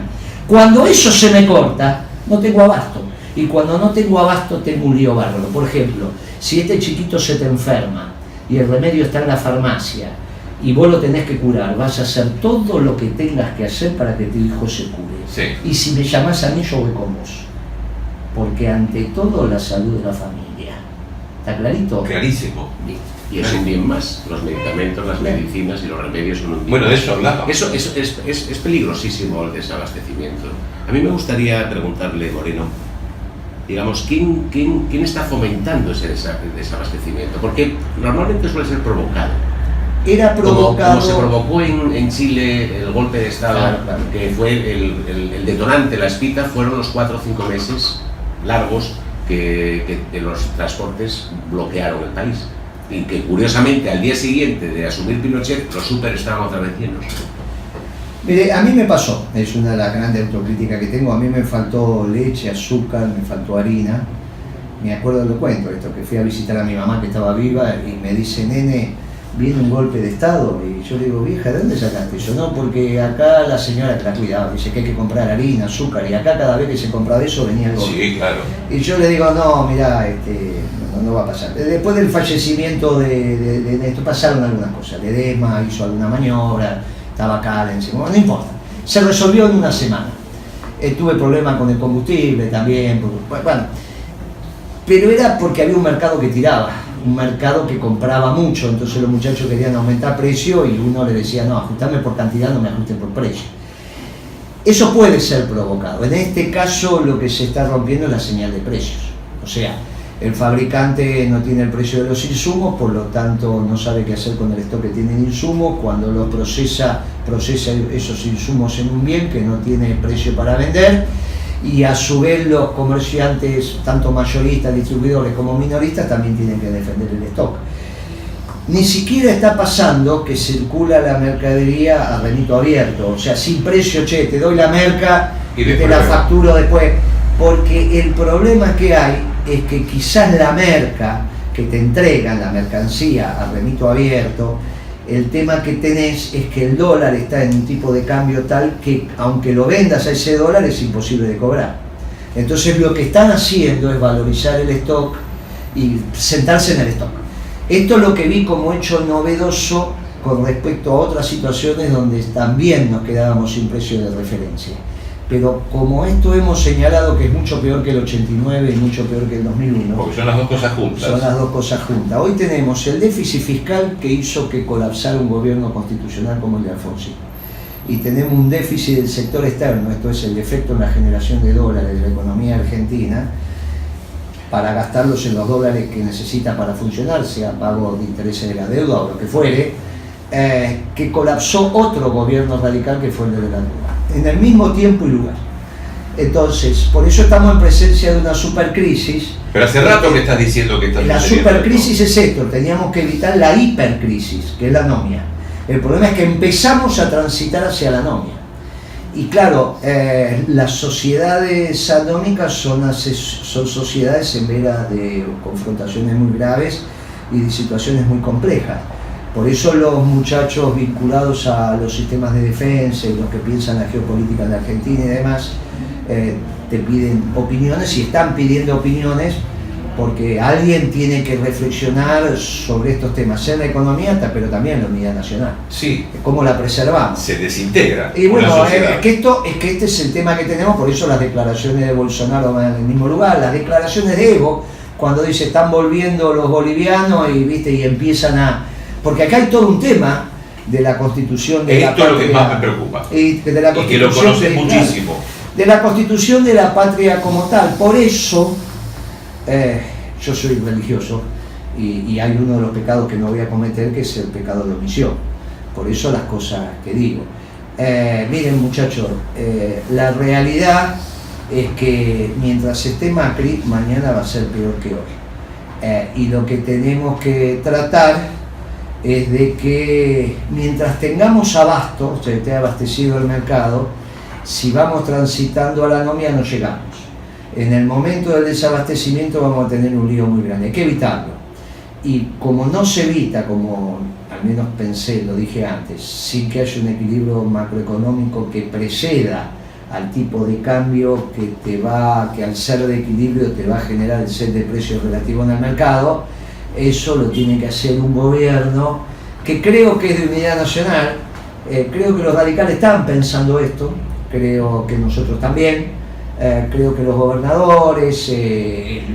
Cuando eso se me corta, no tengo abasto. Y cuando no tengo abasto tengo un lío bárbaro. Por ejemplo, si este chiquito se te enferma y el remedio está en la farmacia y vos lo tenés que curar, vas a hacer todo lo que tengas que hacer para que tu hijo se cure. Sí. Y si me llamás a mí, yo voy con vos. Porque ante todo la salud de la familia. ¿Está clarito? Clarísimo. Listo. Y es un bien más. Los medicamentos, las medicinas y los remedios son un bien Bueno, de más. eso hablaba. Eso es peligrosísimo el desabastecimiento. A mí me gustaría preguntarle, Moreno, digamos, ¿quién está fomentando ese desabastecimiento? Porque normalmente suele ser provocado. Era provocado. Como se provocó en Chile el golpe de Estado, Claro. que fue el detonante, la espita, fueron los 4 o 5 meses largos que los transportes bloquearon el país. Y que curiosamente al día siguiente de asumir Pinochet, los súper estaban otra vez llenos. Mire, a mí me pasó, es una de las grandes autocríticas que tengo, a mí me faltó leche, azúcar, me faltó harina. Me acuerdo, lo cuento esto, que fui a visitar a mi mamá que estaba viva y me dice, nene, viene un golpe de Estado. Y yo le digo, vieja, ¿de dónde sacaste eso? No, porque acá la señora que la cuidaba dice que hay que comprar harina, azúcar, y acá cada vez que se compraba eso venía el golpe. Sí, claro. Y yo le digo, no, mirá, no va a pasar. Después del fallecimiento de esto pasaron algunas cosas. Ledesma hizo alguna maniobra, estaba Callens, bueno, no importa. Se resolvió en una semana. Tuve problemas con el combustible también, bueno. Pero era porque había un mercado que tiraba, un mercado que compraba mucho, entonces los muchachos querían aumentar precio y uno le decía, no, ajustame por cantidad, no me ajusten por precio. Eso puede ser provocado. En este caso lo que se está rompiendo es la señal de precios. O sea, el fabricante no tiene el precio de los insumos, por lo tanto no sabe qué hacer con el stock que tiene de insumos. Cuando los procesa esos insumos en un bien que no tiene precio para vender, y a su vez los comerciantes, tanto mayoristas, distribuidores como minoristas, también tienen que defender el stock. Ni siquiera está pasando que circula la mercadería a remito abierto, o sea, sin precio, che, te doy la merca y te la facturo después, porque el problema que hay es que quizás la merca que te entregan, la mercancía a remito abierto, el tema que tenés es que el dólar está en un tipo de cambio tal que aunque lo vendas a ese dólar es imposible de cobrar. Entonces lo que están haciendo es valorizar el stock y sentarse en el stock. Esto es lo que vi como hecho novedoso con respecto a otras situaciones donde también nos quedábamos sin precio de referencia. Pero como esto hemos señalado que es mucho peor que el 89 y mucho peor que el 2001. Porque son las dos cosas juntas. Son las dos cosas juntas. Hoy tenemos el déficit fiscal que hizo que colapsara un gobierno constitucional como el de Alfonsín. Y tenemos un déficit del sector externo, esto es el efecto en la generación de dólares de la economía argentina, para gastarlos en los dólares que necesita para funcionar, sea pago de intereses de la deuda o lo que fuere, que colapsó otro gobierno radical que fue el de la Rúa, en el mismo tiempo y lugar. Entonces, por eso estamos en presencia de una supercrisis. Pero hace rato que estás diciendo que estás La sucediendo supercrisis es esto, teníamos que evitar la hipercrisis, que es la anomia. El problema es que empezamos a transitar hacia la anomia. Y claro, las sociedades anómicas son sociedades en veras de confrontaciones muy graves y de situaciones muy complejas. Por eso los muchachos vinculados a los sistemas de defensa y los que piensan la geopolítica de Argentina y demás, te piden opiniones y están pidiendo opiniones porque alguien tiene que reflexionar sobre estos temas, sea en la economía, pero también en la unidad nacional. Sí, ¿Cómo la preservamos? se desintegra. Y bueno, una sociedad. es que este es el tema que tenemos, por eso las declaraciones de Bolsonaro van en el mismo lugar, las declaraciones de Evo, cuando dice están volviendo los bolivianos y empiezan a... Porque acá hay todo un tema de la constitución de la patria. Esto es lo que más me preocupa. Y que lo conocen muchísimo. De la constitución de la patria como tal. Por eso, yo soy religioso y hay uno de los pecados que no voy a cometer, que es el pecado de omisión. Por eso las cosas que digo. Miren muchachos, la realidad es que mientras esté Macri, mañana va a ser peor que hoy. Y lo que tenemos que tratar es de que mientras tengamos abasto, o sea, esté abastecido el mercado, si vamos transitando a la anomia no llegamos. En el momento del desabastecimiento vamos a tener un lío muy grande, hay que evitarlo. Y como no se evita, como al menos pensé, lo dije antes, sin que haya un equilibrio macroeconómico que preceda al tipo de cambio que al ser de equilibrio te va a generar el set de precios relativo en el mercado. Eso lo tiene que hacer un gobierno que creo que es de unidad nacional. Creo que los radicales están pensando esto, creo que nosotros también, creo que los gobernadores,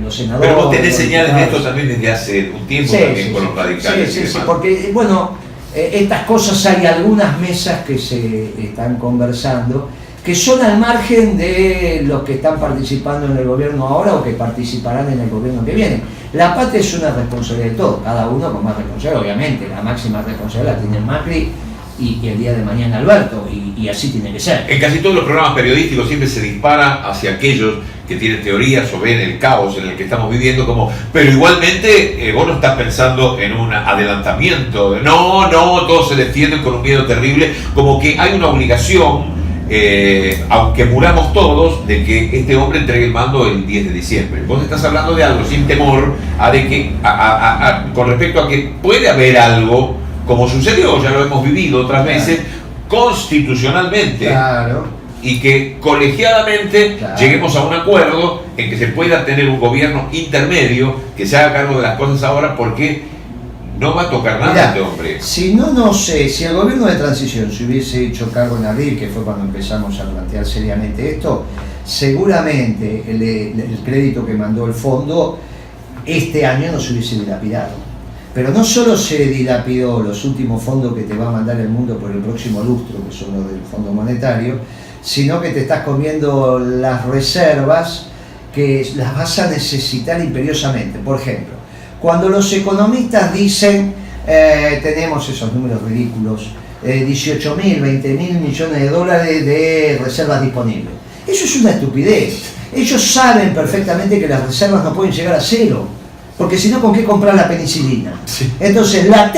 los senadores... Pero vos tenés señales de esto también desde hace un tiempo también con los radicales. Sí, porque bueno, estas cosas hay algunas mesas que se están conversando, que son al margen de los que están participando en el gobierno ahora o que participarán en el gobierno que viene. La patria es una responsabilidad de todos, cada uno con más responsabilidad, obviamente, la máxima responsabilidad la tiene Macri y el día de mañana Alberto, y así tiene que ser. En casi todos los programas periodísticos siempre se dispara hacia aquellos que tienen teorías o ven el caos en el que estamos viviendo como, pero igualmente vos no estás pensando en un adelantamiento, no, todos se defienden con un miedo terrible, como que hay una obligación, aunque muramos todos, de que este hombre entregue el mando el 10 de diciembre. Vos estás hablando de algo sin temor con respecto a que puede haber algo, como sucedió, ya lo hemos vivido otras veces, constitucionalmente, claro, y que colegiadamente lleguemos a un acuerdo en que se pueda tener un gobierno intermedio que se haga cargo de las cosas ahora, porque no va a tocar nada este hombre. Si no sé, si el gobierno de transición se hubiese hecho cargo en abril, que fue cuando empezamos a plantear seriamente esto, seguramente el crédito que mandó el fondo este año no se hubiese dilapidado. Pero no solo se dilapidó los últimos fondos que te va a mandar el mundo por el próximo lustro, que son los del Fondo Monetario, sino que te estás comiendo las reservas que las vas a necesitar imperiosamente. Por ejemplo, cuando los economistas dicen, tenemos esos números ridículos, 18.000, 20.000 millones de dólares de reservas disponibles. Eso es una estupidez. Ellos saben perfectamente que las reservas no pueden llegar a cero, porque si no, ¿con qué comprar la penicilina? Sí. Entonces, la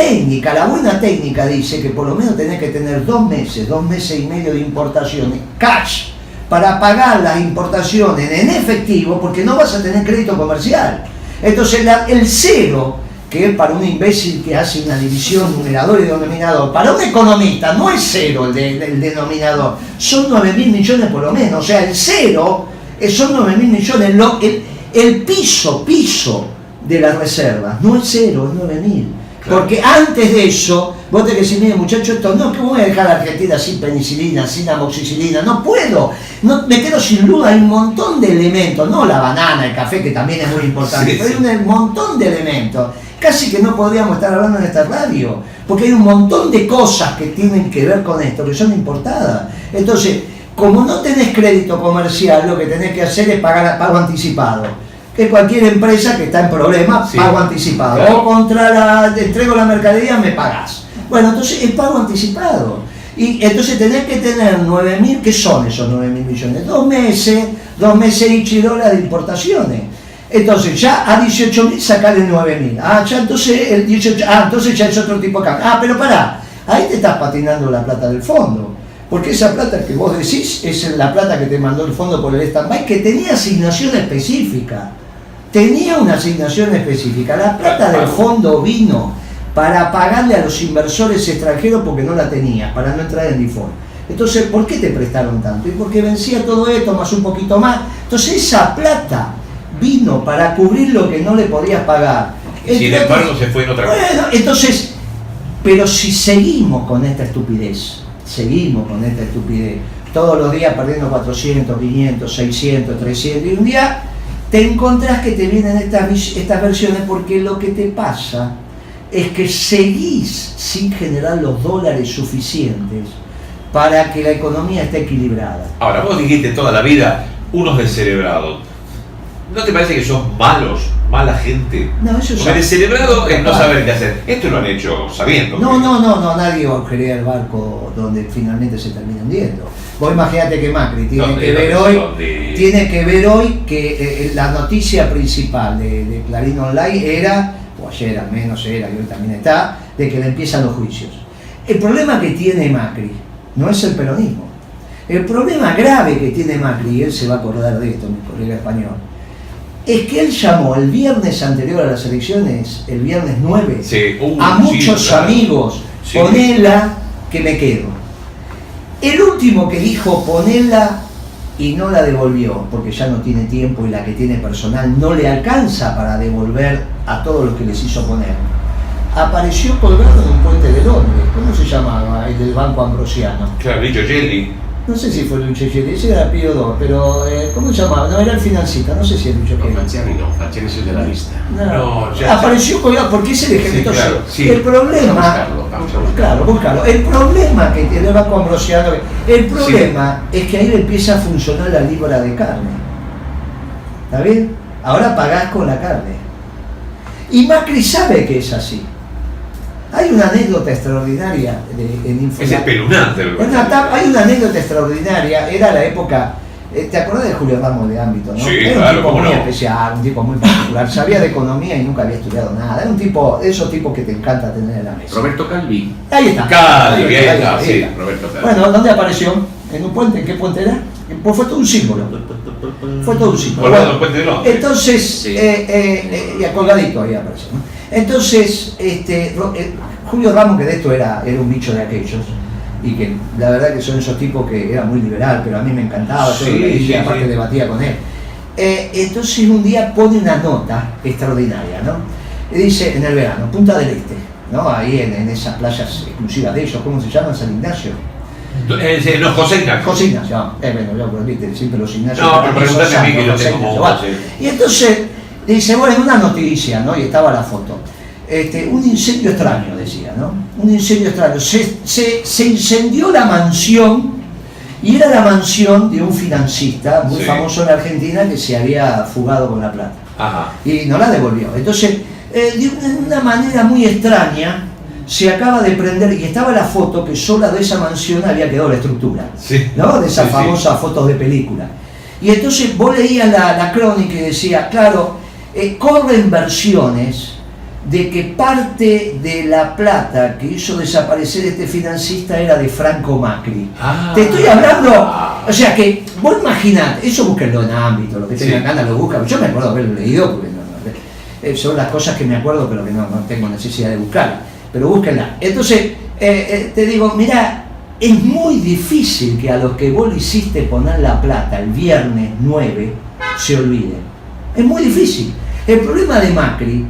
buena técnica dice que por lo menos tenés que tener 2 meses y medio de importaciones, cash, para pagar las importaciones en efectivo, porque no vas a tener crédito comercial. Entonces, el cero, que es para un imbécil que hace una división numerador y denominador, para un economista no es cero el denominador, son 9.000 millones por lo menos. O sea, el cero son 9.000 millones, el piso de las reservas no es cero, es 9.000. Claro. Porque antes de eso, vos tenés que decir, mire muchacho, esto no, ¿cómo voy a dejar a Argentina sin penicilina, sin amoxicilina? No puedo, me quedo sin luz. Hay un montón de elementos, no la banana, el café, que también es muy importante, pero hay un montón de elementos. Casi que no podríamos estar hablando en esta radio, porque hay un montón de cosas que tienen que ver con esto, que son importadas. Entonces, como no tenés crédito comercial, lo que tenés que hacer es pagar pago anticipado. Que cualquier empresa que está en problemas, pago anticipado. Claro. O entrego la mercadería, me pagás. Bueno, entonces es pago anticipado. Y entonces tenés que tener 9.000, ¿qué son esos 9.000 millones? 2 meses y chirola de importaciones. Entonces ya a 18.000 sacarle 9.000. Entonces ya es otro tipo de cambio. Pero pará, ahí te estás patinando la plata del fondo. Porque esa plata que vos decís es la plata que te mandó el fondo por el stand-by, que tenía asignación específica. Tenía una asignación específica. La plata del fondo vino para pagarle a los inversores extranjeros porque no la tenía, para no entrar en default. Entonces, ¿por qué te prestaron tanto? Y porque vencía todo esto, más un poquito más. Entonces, esa plata vino para cubrir lo que no le podías pagar. Y sin embargo, se fue en otra cosa. Bueno, entonces, pero si seguimos con esta estupidez, todos los días perdiendo 400, 500, 600, 300, y un día te encontrás que te vienen estas versiones, porque lo que te pasa es que seguís sin generar los dólares suficientes para que la economía esté equilibrada. Ahora, vos dijiste toda la vida, unos descerebrados. ¿No te parece que son mala gente? No, eso porque descerebrado es no saber qué hacer. Esto lo han hecho sabiendo. No, nadie agujerea el barco donde finalmente se termina hundiendo. Vos imaginate que Macri tiene que ver hoy que la noticia principal de Clarín Online era, o ayer al menos era, y hoy también está, de que le empiezan los juicios. El problema que tiene Macri no es el peronismo. El problema grave que tiene Macri, y él se va a acordar de esto, mi colega español, es que él llamó el viernes anterior a las elecciones, el viernes 9, a muchos amigos, ponela que me quedo. El último que dijo ponela y no la devolvió porque ya no tiene tiempo y la que tiene personal no le alcanza para devolver a todos los que les hizo poner, apareció colgado en un puente de Londres. ¿Cómo se llamaba? El del Banco Ambrosiano. Claro, Licio Gelli. No sé si fue Lucio Gelli, ese era Pío II, pero ¿cómo se llamaba? No, era el financista, no sé si es Lucio No, Gelli. Falciani es el de la lista. No, ya- Apareció colgado porque es el ejército. Sí, claro, sí. El problema, Vamos a buscarlo. claro, búscalo. El problema que tiene el Banco Ambrosiano, el problema es que ahí empieza a funcionar la libra de carne. ¿Está bien? Ahora pagás con la carne. Y Macri sabe que es así. Hay una anécdota extraordinaria en Es Infobae. espeluznante. Hay una anécdota extraordinaria, era la época, ¿te acordás de Julio Ramos de Ámbito? ¿no? Sí, Era un claro, tipo cómo muy no. especial, un tipo muy particular, sabía de economía y nunca había estudiado nada, era un tipo, de esos tipos que te encanta tener en la mesa. Roberto Calvi. Ahí está. Calvi, ahí está, ahí sí. está. Roberto Calvi. Bueno, ¿dónde apareció? ¿En un puente? ¿En qué puente era? Pues fue todo un símbolo. Fue todo un símbolo. Colgado en Bueno, el puente de Londres. entonces, Sí. y colgadito ahí apareció, ¿no? Entonces, Julio Ramos, que de esto era un bicho de aquellos, y que la verdad que son esos tipos que era muy liberal, pero a mí me encantaba, todo Sí, lo que decía, sí, aparte sí. debatía con él. Entonces un día pone una nota extraordinaria, ¿no? Y dice, en el verano, Punta del Este, ¿no? Ahí en esas playas exclusivas de ellos, ¿cómo se llaman? San Ignacio. No, José Ignacio. José Ignacio, bueno, yo viste, siempre los Ignacios. No, pero para mí son pregúntame a mí que yo santos, tengo José como Ignacio, vos, va. Y entonces dice, bueno, en una noticia, ¿no? Y estaba la foto. Un incendio extraño, decía, ¿no? Un incendio extraño. Se incendió la mansión, y era la mansión de un financista muy Sí. famoso en Argentina que se había fugado con la plata. Ajá. Y no la devolvió. Entonces, de una manera muy extraña, se acaba de prender, y estaba la foto que sola de esa mansión había quedado la estructura, Sí. ¿no? De esas Sí, sí. famosas fotos de película. Y entonces vos leías la crónica y decía, claro, corren versiones de que parte de la plata que hizo desaparecer este financista era de Franco Macri. Ah. Te estoy hablando, o sea que vos imaginate, eso búsquenlo en ámbito, lo que tengan Sí. ganas lo buscan. Yo me acuerdo de haberlo leído, porque son las cosas que me acuerdo, pero que no tengo necesidad de buscarla. Pero búsquenla. Entonces, te digo, mirá, es muy difícil que a los que vos le hiciste poner la plata el viernes 9 se olviden. Es muy difícil. El problema de Macri,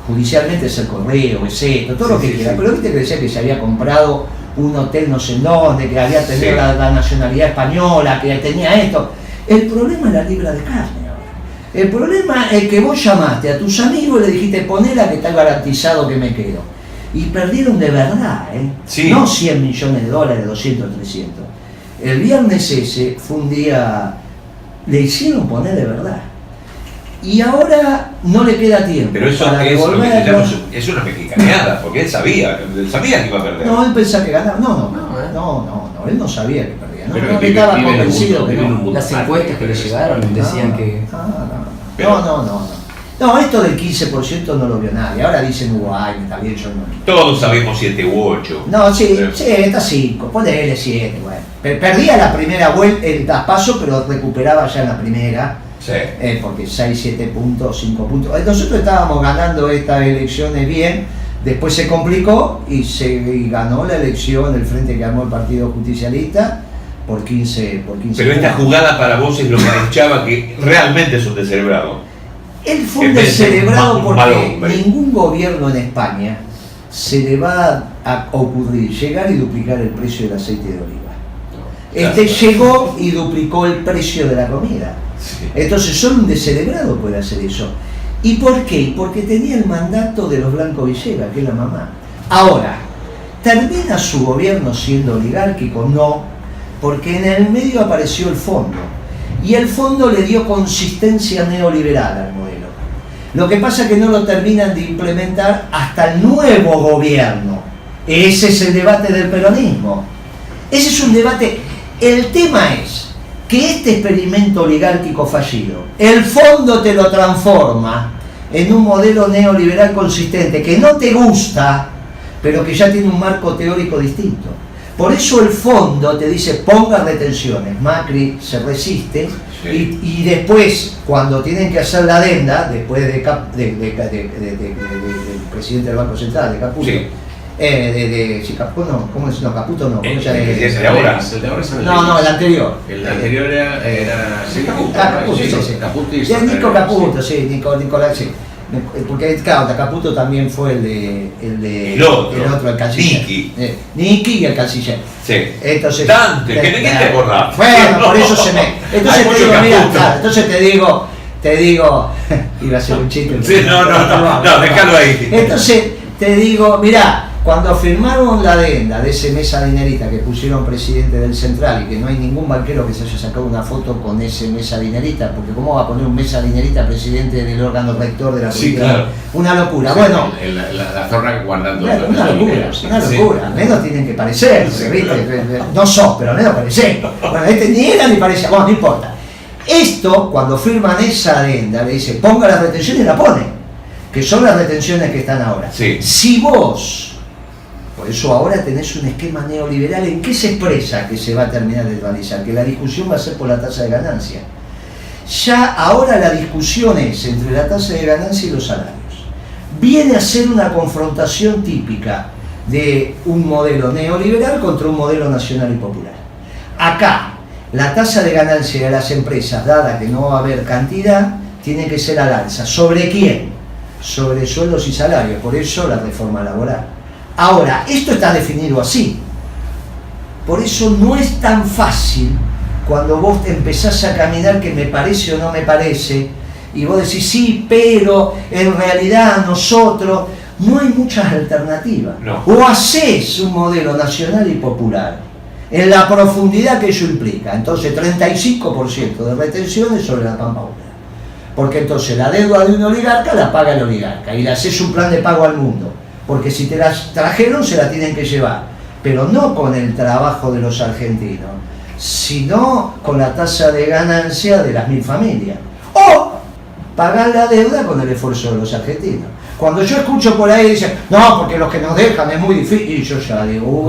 judicialmente es el correo, es esto, todo Sí, lo que sí, quiera, sí. pero viste que decía que se había comprado un hotel no sé en dónde, que había tenido Sí. la nacionalidad española, que tenía esto. El problema es la libra de carne ahora. El problema es que vos llamaste a tus amigos y le dijiste ponela que está garantizado que me quedo. Y perdieron de verdad, Sí. no 100 millones de dólares, 200, 300. El viernes ese fue un día, le hicieron poner de verdad. Y ahora no le queda tiempo Pero eso para es lo que se devolverlo. llama, es una mexicaneada, porque él sabía que iba a perder. No, él pensaba que ganaba. No, él no sabía que perdía. No, Pero no, él vive- estaba vive en un convencido mundo- que vive en un no. mundo Las encuestas que le llegaron decían que... No, esto del 15% no lo vio nadie. Ahora dicen Uruguay, está bien, yo no. Todos sabemos 7 u 8. No, sí, está 5, ponele 7, bueno. Perdía la primera vuelta, el traspaso, pero recuperaba ya en la primera. Sí. Porque 6, 7 puntos, 5 puntos. Nosotros estábamos ganando estas elecciones bien, después se complicó y ganó la elección el frente que armó el Partido Justicialista por 15 Pero esta puntos. jugada para vos es lo que ha Chava, que realmente es un descerebrado. Él fue un en vez de ser descerebrado un mal porque hombre. ningún gobierno en España se le va a ocurrir llegar y duplicar el precio del aceite de oliva. Claro. Llegó y duplicó el precio de la comida. Sí. Entonces solo un descerebrado puede hacer eso. ¿Y por qué? Porque tenía el mandato de los Blanco Villegas, que es la mamá. Ahora, ¿termina su gobierno siendo oligárquico? No, porque en el medio apareció el fondo. Y el fondo le dio consistencia neoliberal al modelo. Lo que pasa es que no lo terminan de implementar hasta el nuevo gobierno. Ese es el debate del peronismo. Ese es un debate. El tema es que este experimento oligárquico fallido, el fondo te lo transforma en un modelo neoliberal consistente que no te gusta, pero que ya tiene un marco teórico distinto. Por eso el fondo te dice ponga retenciones. Macri se resiste Sí. y después, cuando tienen que hacer la adenda, después del presidente del Banco Central, de Capullo, Sí. Sí, Caputo no, ¿cómo es? No, Caputo no. El ya presidente de ahora. El de ahora es el no, el anterior. El anterior era sí, Caputo, sí, sí. Caputo y Sí, Nico Caputo, sí. sí, Nicolás, sí. Porque claro, Caputo también fue el otro, el canciller. Niki y el canciller. Sí. Entonces, Dante, que ni te acordás. Bueno, por eso se me. Entonces Hay te mucho digo, mira, Caputo. claro, entonces te digo, iba a ser un chiste. Sí, no, déjalo ahí. Entonces te digo, mirá, cuando firmaron la adenda de ese Mesa Dinerita que pusieron presidente del Central y que no hay ningún banquero que se haya sacado una foto con ese Mesa Dinerita, porque ¿cómo va a poner un Mesa Dinerita presidente del órgano rector de la Sí, política? claro. Una locura. Sí, bueno, la zorra guardando una locura, dineros, sí. una locura. Al menos tienen que parecerse, ¿viste? No son, pero al menos parecen. Bueno, ni era ni parecía, bueno, no importa. Esto, cuando firman esa adenda, le dice, ponga las retenciones y la ponen, que son las retenciones que están ahora. Sí. Si vos, por eso ahora tenés un esquema neoliberal, ¿en qué se expresa que se va a terminar de realizar? Que la discusión va a ser por la tasa de ganancia. Ya ahora la discusión es entre la tasa de ganancia y los salarios. Viene a ser una confrontación típica de un modelo neoliberal contra un modelo nacional y popular. Acá, la tasa de ganancia de las empresas, dada que no va a haber cantidad, tiene que ser al alza. ¿Sobre quién? Sobre sueldos y salarios. Por eso la reforma laboral. Ahora, esto está definido así. Por eso no es tan fácil cuando vos te empezás a caminar que me parece o no me parece, y vos decís sí, pero en realidad nosotros, no hay muchas alternativas. No. O hacés un modelo nacional y popular, en la profundidad que eso implica, entonces 35% de retenciones sobre la pampa húmeda. Porque entonces la deuda de un oligarca la paga el oligarca y le haces un plan de pago al mundo. Porque si te las trajeron se la tienen que llevar, pero no con el trabajo de los argentinos, sino con la tasa de ganancia de las 1000 familias. O pagar la deuda con el esfuerzo de los argentinos. Cuando yo escucho por ahí dicen, no, porque los que nos dejan es muy difícil, y yo ya digo,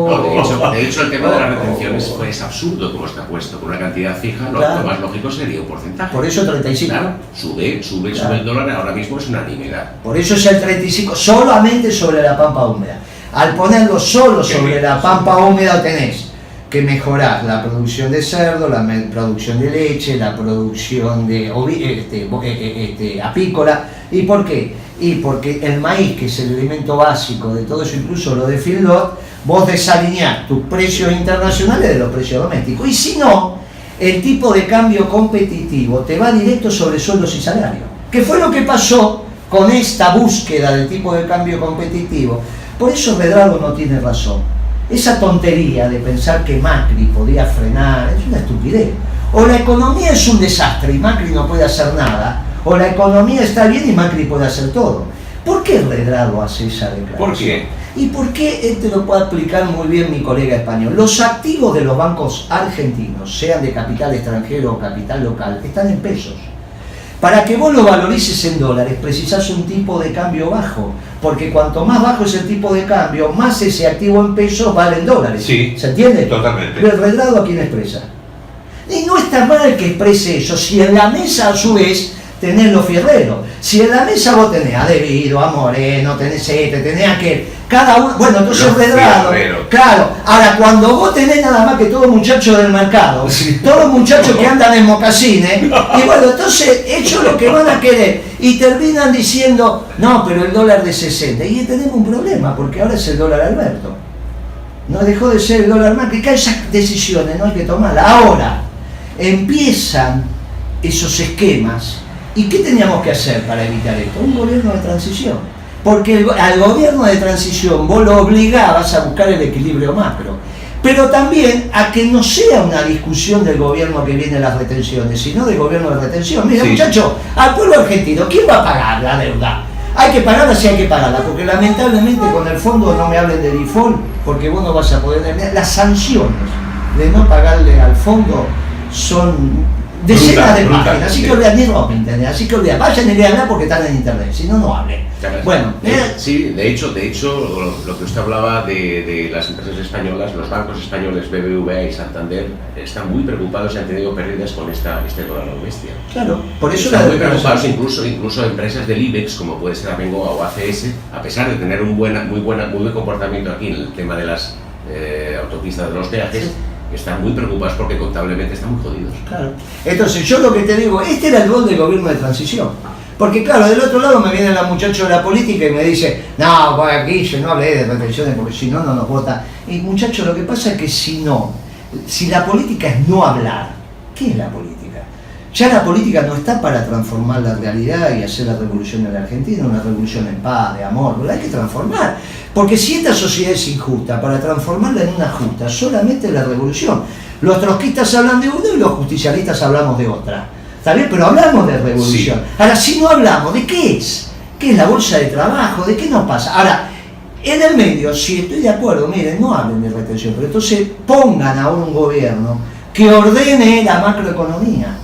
No, de hecho, el tema de las retenciones es absurdo como está puesto, con una cantidad fija, Claro. lo más lógico sería un porcentaje. por eso 35. Claro, sube Claro. el dólar, ahora mismo es una nimiedad. Por eso es el 35, solamente sobre la pampa húmeda. Al ponerlo solo sobre la pampa húmeda tenés que mejorar la producción de cerdo, la producción de leche, la producción de apícola. ¿Y por qué? Y porque el maíz, que es el elemento básico de todo eso, incluso lo de feedlot, vos desalineás tus precios internacionales de los precios domésticos. Y si no, el tipo de cambio competitivo te va directo sobre sueldos y salarios. ¿Qué fue lo que pasó con esta búsqueda del tipo de cambio competitivo? Por eso Redrado no tiene razón. Esa tontería de pensar que Macri podía frenar es una estupidez. O la economía es un desastre y Macri no puede hacer nada, o la economía está bien y Macri puede hacer todo. ¿Por qué Redrado hace esa declaración? ¿Por qué? ¿Y por qué? Este lo puede explicar muy bien mi colega español. Los activos de los bancos argentinos, sean de capital extranjero o capital local, están en pesos. Para que vos lo valorices en dólares precisás un tipo de cambio bajo, porque cuanto más bajo es el tipo de cambio, más ese activo en pesos vale en dólares. Sí, ¿Se entiende? totalmente. Pero el Redrado, ¿a quién expresa? Y no está mal que exprese eso, si en la mesa a su vez tenés los fierreros. Si en la mesa vos tenés a Devido, a Moreno, tenés tenés aquel, cada uno, bueno, entonces Los Redrado, fierreros. claro, ahora cuando vos tenés nada más que todos muchachos del mercado, Sí. todos muchachos que andan en mocasines, y bueno, entonces ellos lo que van a querer, y terminan diciendo, no, pero el dólar de 60, y tenemos un problema, porque ahora es el dólar Alberto, no dejó de ser el dólar Macri, que esas decisiones no hay que tomarlas. Ahora, empiezan esos esquemas. ¿Y qué teníamos que hacer para evitar esto? Un gobierno de transición. Porque al gobierno de transición vos lo obligabas a buscar el equilibrio macro. Pero también a que no sea una discusión del gobierno que viene las retenciones, sino del gobierno de retención. Mira, Sí. muchachos, al pueblo argentino, ¿quién va a pagar la deuda? Hay que pagarla si hay que pagarla, porque lamentablemente con el fondo no me hablen de default, porque vos no vas a poder... Las sanciones de no pagarle al fondo son decenas de Brutal, páginas, así sí. que olvidad, ni rompe internet, así que olvidad, vayan y leanla porque están en internet, si no, no hablen. Bueno, sí, de hecho, lo que usted hablaba de las empresas españolas, los bancos españoles BBVA y Santander están muy preocupados y han tenido pérdidas con este dólar a bestia. Claro, por eso están muy preocupados, incluso empresas del IBEX, como puede ser Abengoa o ACS, a pesar de tener un muy buen comportamiento aquí en el tema de las autopistas de los peajes. Sí. Están muy preocupados porque contablemente están muy jodidos. Claro. Entonces yo lo que te digo, este era el rol del gobierno de transición. Porque claro, del otro lado me viene la muchacha de la política y me dice, no, pues aquí yo no hablé de retenciones porque si no, no nos vota. Y muchacho, lo que pasa es que si la política es no hablar, ¿qué es la política? Ya la política no está para transformar la realidad y hacer la revolución en la Argentina, una revolución en paz, de amor, la hay que transformar. Porque si esta sociedad es injusta, para transformarla en una justa, solamente la revolución. Los trotskistas hablan de uno y los justicialistas hablamos de otra. ¿Está bien? Pero hablamos de revolución. Sí. Ahora, si no hablamos, ¿de qué es? ¿Qué es la bolsa de trabajo? ¿De qué nos pasa? Ahora, en el medio, si estoy de acuerdo, miren, no hablen de retención, pero entonces pongan ahora un gobierno que ordene la macroeconomía.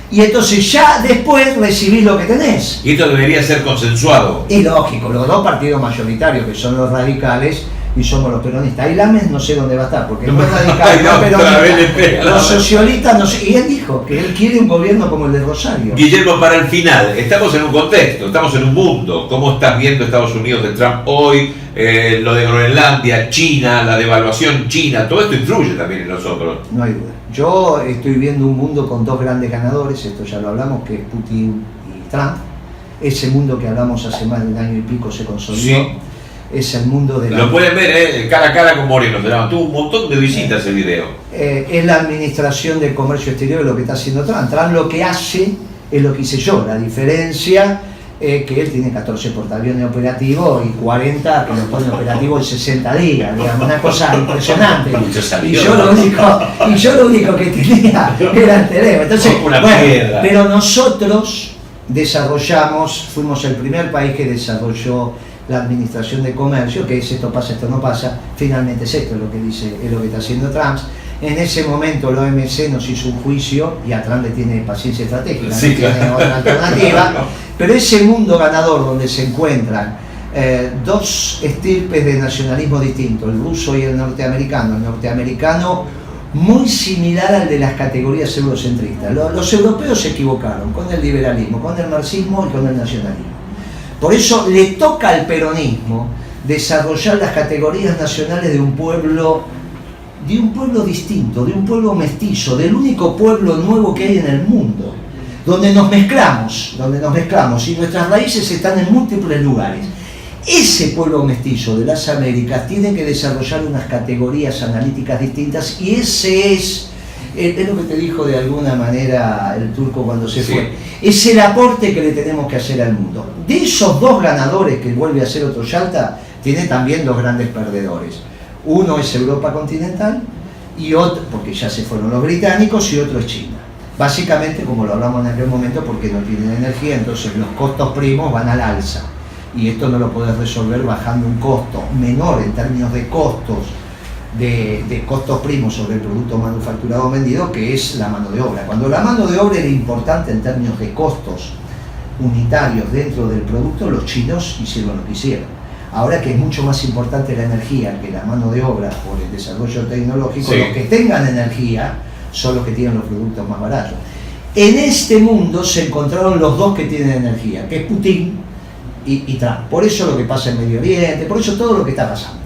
Y entonces ya después recibís lo que tenés. Y esto debería ser consensuado. Y lógico, los dos partidos mayoritarios, que son los radicales, y somos los peronistas. Ahí Lames no sé dónde va a estar, porque no es radical, no peronista. Los socialistas no sé. Y él dijo que él quiere un gobierno como el de Rosario. Guillermo, para el final, estamos en un contexto, estamos en un mundo. ¿Cómo están viendo Estados Unidos de Trump hoy? Lo de Groenlandia, China, la devaluación china, todo esto influye también en nosotros. No hay duda. Yo estoy viendo un mundo con dos grandes ganadores, esto ya lo hablamos, que es Putin y Trump. Ese mundo que hablamos hace más de un año y pico se consolidó. Sí. Es el mundo de la... Lo pueden ver, cara a cara con Moreno, tuvo un montón de visitas ese video. Es la administración del comercio exterior lo que está haciendo Trump. Trump lo que hace es lo que hice yo. La diferencia es que él tiene 14 portaaviones operativos y 40 que los ponen operativos en 60 días, digamos, una cosa impresionante. Y yo lo único que tenía era el teléfono. Entonces, bueno, pero nosotros fuimos el primer país que desarrolló la administración de comercio, que es esto pasa, esto no pasa, finalmente es esto lo que dice, es lo que está haciendo Trump. En ese momento la OMC nos hizo un juicio y a Trump le tiene paciencia estratégica, sí, no tiene otra alternativa, pero ese mundo ganador donde se encuentran dos estirpes de nacionalismo distintos, el ruso y el norteamericano muy similar al de las categorías eurocentristas. Los europeos se equivocaron con el liberalismo, con el marxismo y con el nacionalismo. Por eso le toca al peronismo desarrollar las categorías nacionales de un pueblo distinto, de un pueblo mestizo, del único pueblo nuevo que hay en el mundo, donde nos mezclamos y nuestras raíces están en múltiples lugares. Ese pueblo mestizo de las Américas tiene que desarrollar unas categorías analíticas distintas y ese es lo que te dijo de alguna manera el turco cuando se fue. Es el aporte que le tenemos que hacer al mundo. De esos dos ganadores que vuelve a ser otro Yalta, tiene también dos grandes perdedores. Uno es Europa continental y otro, porque ya se fueron los británicos, y otro es China. Básicamente, como lo hablamos en aquel momento, porque no tienen energía, entonces los costos primos van al alza. Y esto no lo podés resolver bajando un costo menor en términos de costos, de costos primos sobre el producto manufacturado o vendido, que es la mano de obra. Cuando la mano de obra era importante en términos de costos unitarios dentro del producto, los chinos hicieron lo que hicieron. Ahora que es mucho más importante la energía que la mano de obra por el desarrollo tecnológico, los que tengan energía son los que tienen los productos más baratos. En este mundo se encontraron los dos que tienen energía, que es Putin y Trump. Por eso lo que pasa en Medio Oriente, por eso todo lo que está pasando.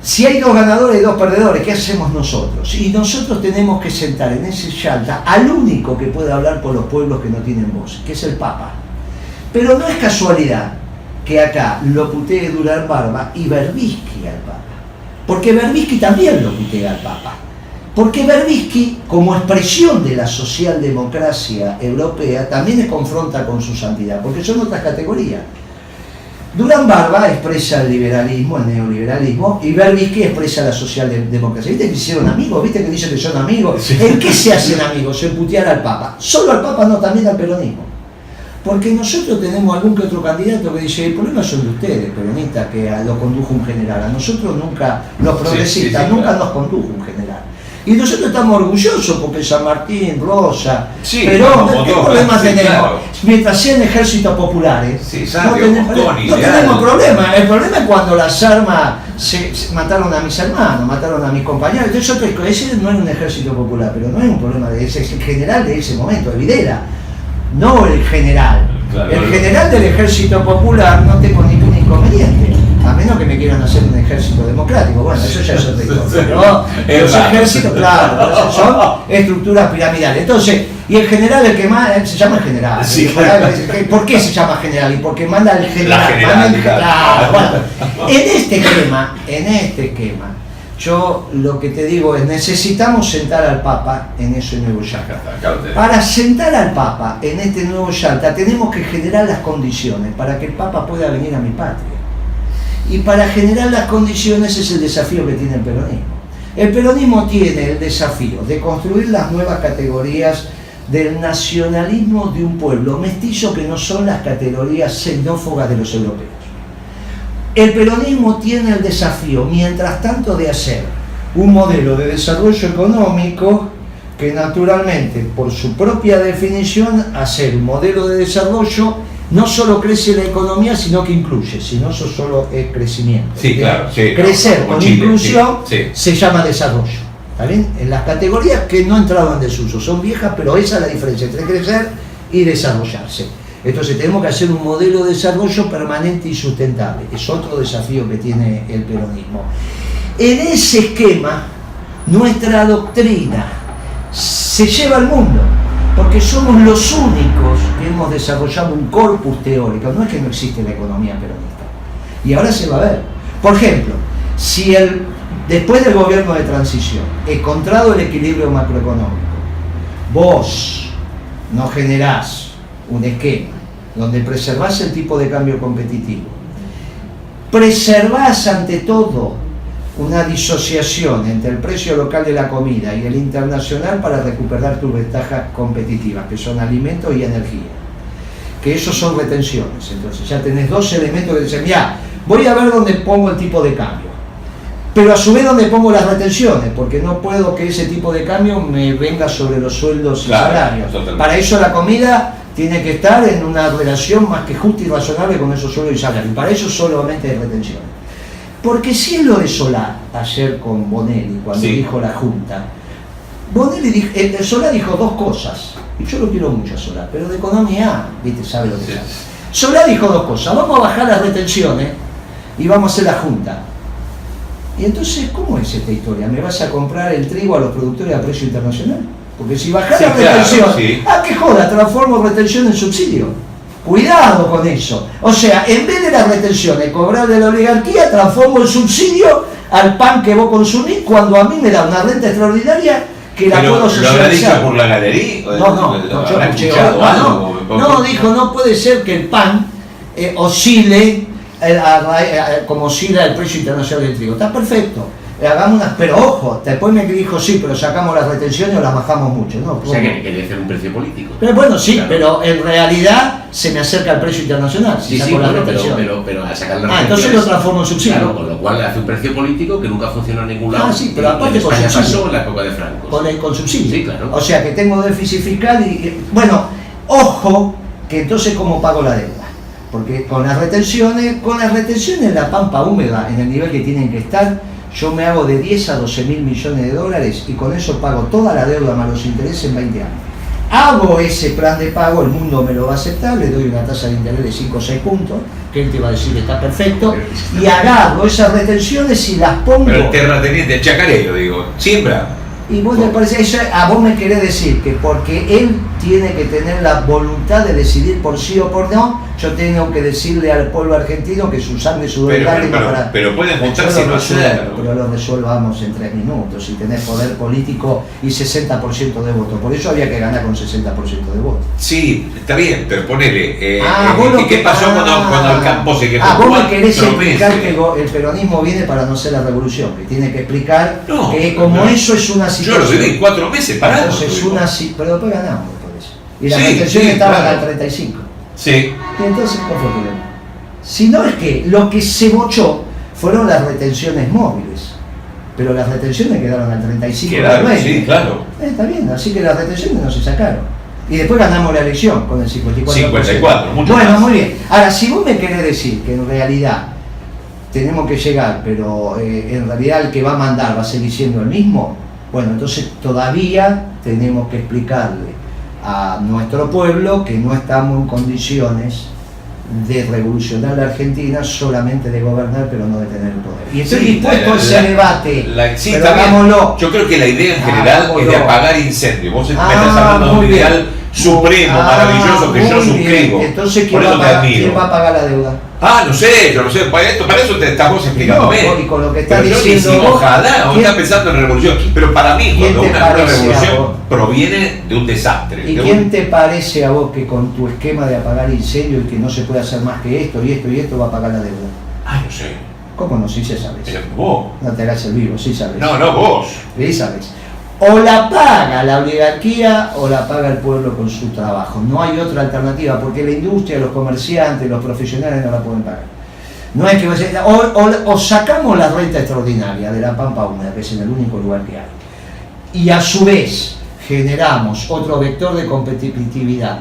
Si hay dos ganadores y dos perdedores, ¿qué hacemos nosotros? Y nosotros tenemos que sentar en ese Yalta al único que puede hablar por los pueblos que no tienen voz, que es el Papa. Pero no es casualidad que acá lo putee Durán Barba y Berbisky al Papa. Porque Berbisky también lo putea al Papa. Porque Berbisky, como expresión de la socialdemocracia europea, también se confronta con su santidad, porque son otras categorías. Durán Barba expresa el liberalismo, el neoliberalismo, y Berbisky expresa la socialdemocracia. ¿Viste que hicieron amigos? ¿Viste que dicen que son amigos? Sí. ¿En qué se hacen amigos? En putear al Papa. Solo al Papa no, también al peronismo. Porque nosotros tenemos algún que otro candidato que dice, el problema son de ustedes, peronistas, que lo condujo un general. A nosotros nunca, los progresistas, nunca nos condujo un general. Y nosotros estamos orgullosos porque San Martín, Rosa, Sí, Perón, como ¿qué todos, problema sí, tenemos? claro. Mientras sean ejércitos populares, Sí, no Santiago, tenemos, Mosconi, no Leal. tenemos problema. El problema es cuando las armas se mataron a mis hermanos, mataron a mis compañeros. Entonces, ese no era un ejército popular, pero no es un problema de ese, es el general de ese momento, de Videla, no el general. Claro, El general del ejército popular no tengo ningún inconveniente, a menos que me quieran hacer un ejército democrático. Bueno, eso ya es otra historia. Pero los ejércitos, claro, esos son estructuras piramidales. Entonces, y el general, el que más se llama el general. Sí, El general, ¿por qué se llama general? Y porque manda el general. La general, manda el- claro. claro, bueno, en este esquema, yo lo que te digo es, necesitamos sentar al Papa en ese nuevo Yalta. Acá lo tenés. Para sentar al Papa en este nuevo Yalta tenemos que generar las condiciones para que el Papa pueda venir a mi patria. Y para generar las condiciones es el desafío que tiene el peronismo. El peronismo tiene el desafío de construir las nuevas categorías del nacionalismo de un pueblo mestizo que no son las categorías xenófobas de los europeos. El peronismo tiene el desafío, mientras tanto, de hacer un modelo de desarrollo económico que naturalmente, por su propia definición, hacer un modelo de desarrollo no solo crece la economía, sino que incluye, si no eso solo es crecimiento. Sí, claro, sí, Crecer como con Chile, inclusión sí, sí. se llama desarrollo. ¿Está bien? En las categorías que no entraban en desuso, son viejas, pero esa es la diferencia entre crecer y desarrollarse. Entonces tenemos que hacer un modelo de desarrollo permanente y sustentable. Es otro desafío que tiene el peronismo. En ese esquema, nuestra doctrina se lleva al mundo, porque somos los únicos que hemos desarrollado un corpus teórico. No es que no existe la economía peronista. Y ahora se va a ver. Por ejemplo, si después del gobierno de transición, encontrado el equilibrio macroeconómico, vos no generás un esquema donde preservás el tipo de cambio competitivo, preservás ante todo una disociación entre el precio local de la comida y el internacional para recuperar tus ventajas competitivas, que son alimentos y energía, que esos son retenciones. Entonces ya tenés dos elementos que dicen, ya, voy a ver dónde pongo el tipo de cambio, pero a su vez dónde pongo las retenciones, porque no puedo que ese tipo de cambio me venga sobre los sueldos y Claro, salarios. totalmente. Para eso la comida tiene que estar en una relación más que justa y razonable con esos sueldos y salarios, y para eso solamente hay retenciones. Porque si es lo de Solá, ayer con Bonelli, cuando Sí. dijo la Junta, Bonelli dijo, Solá dijo dos cosas, y yo lo quiero mucho a Solá, pero de economía, viste, sabe lo que Sí. sabe. Solá dijo dos cosas, vamos a bajar las retenciones y vamos a hacer la Junta. Y entonces, ¿cómo es esta historia? ¿Me vas a comprar el trigo a los productores a precio internacional? Porque si bajás Sí, la claro, retención, sí. qué joda, transformo retención en subsidio. Cuidado con eso. O sea, en vez de las retenciones cobrar de la oligarquía, transformo el subsidio al pan que vos consumís cuando a mí me da una renta extraordinaria que la Pero, puedo ¿lo habrá dicho socializar. por la galería? No, yo ¿Habrá escuché, escuchado no, algo? no, dijo, no puede ser que el pan oscile como oscila el precio internacional del trigo. Está perfecto. Hagamos unas, pero ojo, después me dijo sí, pero sacamos las retenciones o las bajamos mucho. No, O sea que quería hacer un precio político. pero bueno, sí, Claro. pero en realidad se me acerca al precio internacional. Si Sí, saco sí, las bueno, retenciones. pero al sacar las Entonces retenciones, lo transformo en subsidio. Claro, con lo cual hace un precio político que nunca funcionó en ningún lado. Sí, pero Y aparte en con España subsidio. pasó en la época de Franco. Con subsidio. Sí, claro. O sea que tengo déficit fiscal bueno, ojo, que entonces ¿cómo pago la deuda? Porque con las retenciones la pampa húmeda en el nivel que tienen que estar, yo me hago de 10 a 12 mil millones de dólares y con eso pago toda la deuda más los intereses en 20 años. Hago ese plan de pago, el mundo me lo va a aceptar, le doy una tasa de interés de 5 o 6 puntos, que él te va a decir que está perfecto, y agarro esas retenciones y las pongo. Pero el terrateniente, el chacarero, digo, siembra. Y vos te parece, eso, a vos me querés decir que porque él tiene que tener la voluntad de decidir por sí o por no, yo tengo que decirle al pueblo argentino que su sangre, sudor y lágrimas para... pero pueden juntarse y no hacerlo. Pero lo resuelvamos en 3 minutos y tenés poder político y 60% de votos. Por eso había que ganar con 60% de votos. Sí, está bien, pero ponele. Vos lo ¿Qué pasó cuando el campo se quedó? vos me querés 4 explicar meses? que el peronismo viene para no ser la revolución, que tiene que explicar No, que como no. eso es una Yo lo situación... viví 4 meses parado. Entonces pero después ganamos por eso. Y las Sí, retenciones sí, estaban claro. al 35. Sí. Y entonces, ¿cuál fue el problema? Si no es que lo que se bochó fueron las retenciones móviles. pero las retenciones quedaron al 35 de Quedaron, 20. sí, claro. Está bien, así que las retenciones no se sacaron. Y después ganamos la elección con el 54%. 54, mucho bueno, más. muy bien. Ahora, si vos me querés decir que en realidad tenemos que llegar, pero en realidad el que va a mandar va a seguir siendo el mismo, bueno, entonces todavía tenemos que explicarle a nuestro pueblo que no estamos en condiciones de revolucionar la Argentina, solamente de gobernar, pero no de tener el poder. Y estoy dispuesto a ese debate, sí, pero también. hagámoslo. Yo creo que la idea en general es de Hagámoslo. apagar incendios. Vos me estás hablando de un muy bien. ideal supremo, maravilloso, que yo muy suscribo. bien. Entonces, Por eso te admiro. ¿quién va a pagar la deuda? Ah, no sé, yo no sé, para eso te estamos explicándome. No, y con lo que está pero yo diciendo ni si vos, ojalá, vos ¿quién- estás pensando en revolución. Pero para mí, ¿quién cuando te una parece a revolución vos? proviene de un desastre. ¿Y de quién un- te parece a vos que con tu esquema de apagar incendios y que no se puede hacer más que esto y esto y esto va a pagar la deuda? Ah, no sé. ¿Cómo no? Sí se sabes. Pero vos. No te hagas el vivo, sí sabes. No, vos. Sí sabes. O la paga la oligarquía o la paga el pueblo con su trabajo. No hay otra alternativa, porque la industria, los comerciantes, los profesionales no la pueden pagar. No es que o sacamos la renta extraordinaria de la Pampa Húmeda, que es en el único lugar que hay, y a su vez generamos otro vector de competitividad,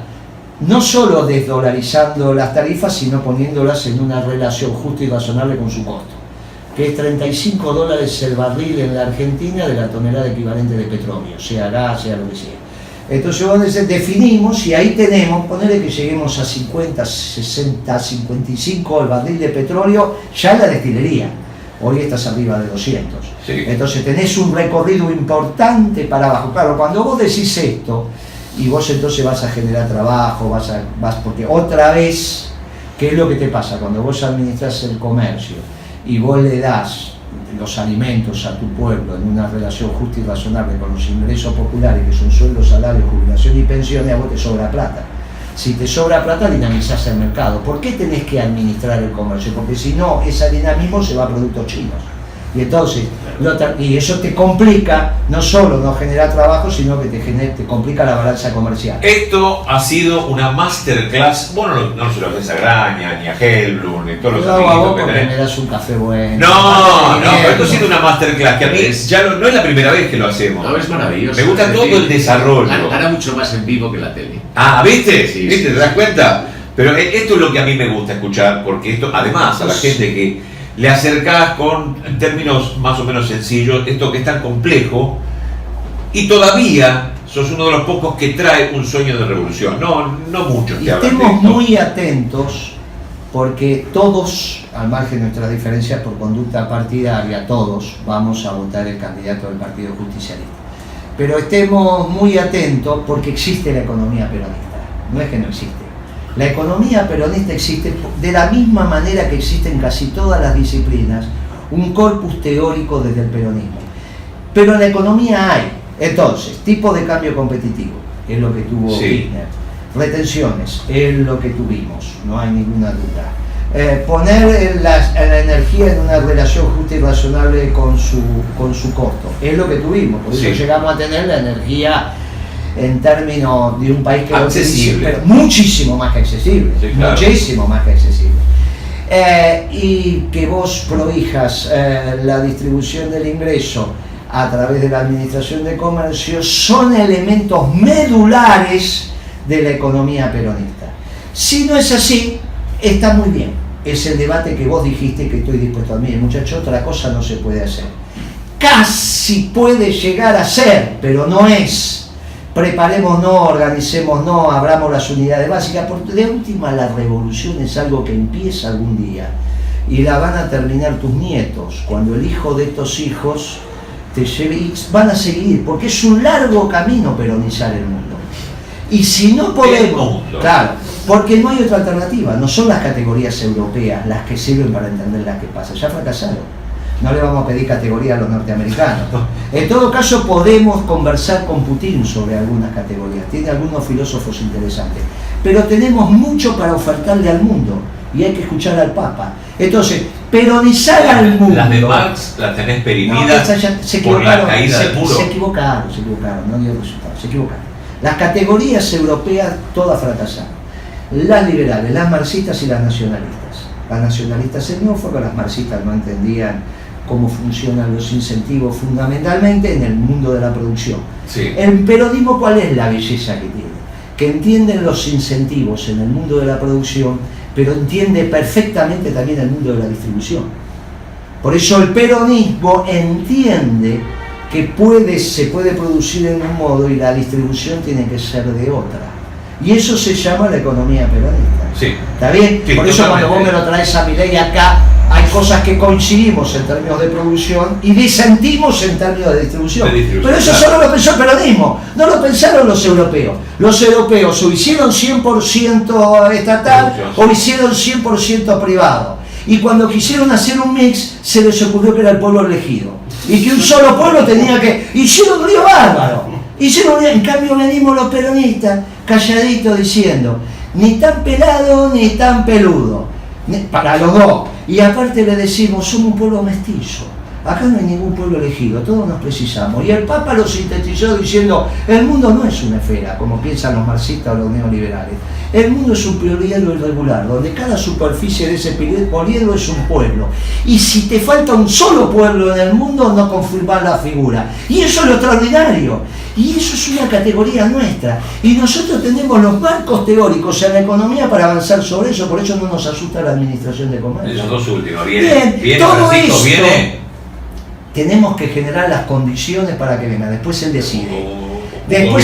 no solo desdolarizando las tarifas, sino poniéndolas en una relación justa y razonable con su costo, que es $35 el barril en la Argentina de la tonelada equivalente de petróleo, sea gas, sea lo que sea. Entonces vos definimos y ahí tenemos, ponerle que lleguemos a 50, 60, 55 el barril de petróleo ya en la destilería. Hoy estás arriba de 200. Sí. Entonces tenés un recorrido importante para abajo. Claro, cuando vos decís esto, y vos entonces vas a generar trabajo, porque otra vez, ¿qué es lo que te pasa? Cuando vos administras el comercio y vos le das los alimentos a tu pueblo en una relación justa y razonable con los ingresos populares, que son sueldos, salarios, jubilación y pensiones, a vos te sobra plata. Si te sobra plata, dinamizás el mercado. ¿Por qué tenés que administrar el comercio? Porque si no, ese dinamismo se va a productos chinos. Y entonces, y eso te complica, no solo no generar trabajo, sino que te complica la balanza comercial. Esto ha sido una masterclass. Bueno, no se lo haces a Graña, ni a Hellblum, ni todos los Yo hago a vos amiguitos que porque tenés. me das un café bueno. No, pero esto ha sido una masterclass que a mí ya no es la primera vez que lo hacemos. No, es maravilloso. Me gusta Es todo decir, el desarrollo. Hará mucho más en vivo que la tele. Ah, ¿viste? Sí, ¿Viste? sí, ¿Te das cuenta? Pero esto es lo que a mí me gusta escuchar, porque esto, además, a la gente que le acercás con términos más o menos sencillos, esto que es tan complejo, y todavía sos uno de los pocos que trae un sueño de revolución. No muchos Y te hablan de estemos esto. muy atentos, porque todos, al margen de nuestras diferencias por conducta partidaria, todos vamos a votar el candidato del Partido Justicialista. Pero estemos muy atentos porque existe la economía peronista, no es que no existe. La economía peronista existe de la misma manera que existe en casi todas las disciplinas un corpus teórico desde el peronismo. Pero en la economía hay, entonces, tipo de cambio competitivo, que es lo que tuvo Sí. Kirchner, retenciones, es lo que tuvimos, no hay ninguna duda. Poner la energía en una relación justa y razonable con su costo, es lo que tuvimos, por eso Sí. llegamos a tener la energía en términos de un país que Accesible. pero muchísimo más que accesible, Sí, claro. muchísimo más que accesible. Y que vos prohijas la distribución del ingreso a través de la administración de comercio son elementos medulares de la economía peronista. Si no es así, está muy bien. Es el debate que vos dijiste que estoy dispuesto a mí, muchacho, otra cosa no se puede hacer. Casi puede llegar a ser, pero no es. Preparémonos, organicémonos, abramos las unidades básicas, porque de última la revolución es algo que empieza algún día y la van a terminar tus nietos, cuando el hijo de estos hijos te lleve, y van a seguir, porque es un largo camino peronizar el mundo. Y si no podemos, mundo. claro, porque no hay otra alternativa, no son las categorías europeas las que sirven para entender las que pasa, ya fracasaron. No le vamos a pedir categoría a los norteamericanos. En todo caso podemos conversar con Putin sobre algunas categorías, tiene algunos filósofos interesantes, pero tenemos mucho para ofertarle al mundo y hay que escuchar al Papa. Entonces, peronizar al mundo. Las de Marx las tenés No, perimidas estas ya se por la equivocaron, caída del muro. se equivocaron, no dio resultado, se equivocaron. Las categorías europeas todas fracasaron. Las liberales, las marxistas y las nacionalistas. Las nacionalistas xenófobas, las marxistas no entendían cómo funcionan los incentivos fundamentalmente en el mundo de la producción. Sí. El peronismo, ¿cuál es la belleza que tiene? Que entienden los incentivos en el mundo de la producción, pero entiende perfectamente también el mundo de la distribución. Por eso el peronismo entiende que se puede producir en un modo y la distribución tiene que ser de otra. Y eso se llama la economía peronista. Sí. ¿Está bien? Sí, por eso totalmente. cuando vos me lo traes a Milei acá, hay cosas que coincidimos en términos de producción y disentimos en términos de distribución. Pero eso claro. solo lo pensó el peronismo, no lo pensaron los europeos. Los europeos o hicieron 100% estatal o hicieron 100% privado. Y cuando quisieron hacer un mix, se les ocurrió que era el pueblo elegido. Y que un solo pueblo tenía que... Hicieron un río bárbaro. En cambio venimos los peronistas calladitos diciendo, ni tan pelado ni tan peludo. Para los dos. Y aparte le decimos, somos un pueblo mestizo. Acá no hay ningún pueblo elegido, todos nos precisamos. Y el Papa lo sintetizó diciendo, el mundo no es una esfera, como piensan los marxistas o los neoliberales. El mundo es un poliedro irregular, donde cada superficie de ese poliedro es un pueblo. Y si te falta un solo pueblo en el mundo, no confirmás la figura. Y eso es lo extraordinario. Y eso es una categoría nuestra. Y nosotros tenemos los marcos teóricos en la economía para avanzar sobre eso, por eso no nos asusta la administración de comercio. Esos dos últimos, Bien, viene todo Francisco, esto viene. tenemos que generar las condiciones para que venga, después él decide. Gobierno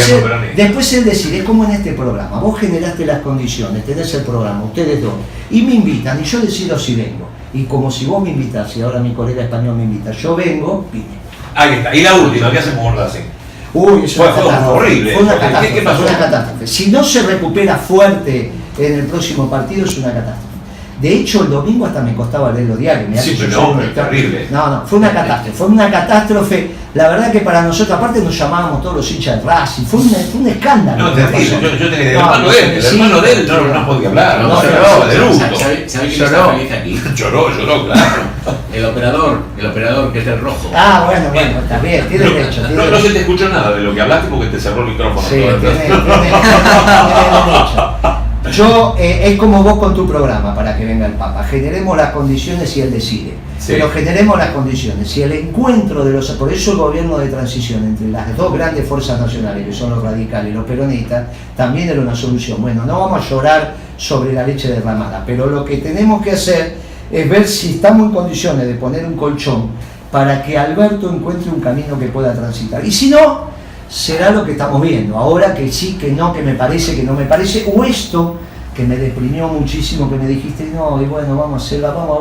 Después él decide, es como en este programa, vos generaste las condiciones, tenés el programa, ustedes dos, y me invitan, y yo decido si vengo. Y como si vos me invitás, y ahora mi colega español me invita, yo vengo, vine. Ahí está. Y la última, ¿qué hacemos con Racing? Uy, es una Fue catástrofe. horrible. Fue una ¿Qué catástrofe, pasó? fue una catástrofe. Si no se recupera fuerte en el próximo partido, es una catástrofe. De hecho, el domingo hasta me costaba leer los diarios. Mirá Sí, que pero yo no, soy un pero lector. terrible. No, fue una catástrofe. La verdad que para nosotros, aparte nos llamábamos todos los hinchas de Racing, fue un escándalo. No, lo que terrible. pasó. Yo tenía el No, hermano de él, el sí, hermano de él no podía hablar, no lloró, de luto. ¿Sabe quién está feliz aquí? Lloró, claro. El operador que es el rojo. Ah, bueno, está bien, tiene derecho. tiene No se derecho. te escuchó nada de lo que hablaste porque te cerró el micrófono. Sí, todo. tiene derecho. Yo, es como vos con tu programa para que venga el Papa. Generemos las condiciones y él decide. Sí. Pero generemos las condiciones. Y el encuentro de los... Por eso el gobierno de transición entre las dos grandes fuerzas nacionales, que son los radicales y los peronistas, también era una solución. Bueno, no vamos a llorar sobre la leche derramada, pero lo que tenemos que hacer es ver si estamos en condiciones de poner un colchón para que Alberto encuentre un camino que pueda transitar. Y si no, será lo que estamos viendo. Ahora que sí, que no, que me parece, que no me parece, o esto que me deprimió muchísimo, que me dijiste, no, y bueno, vamos a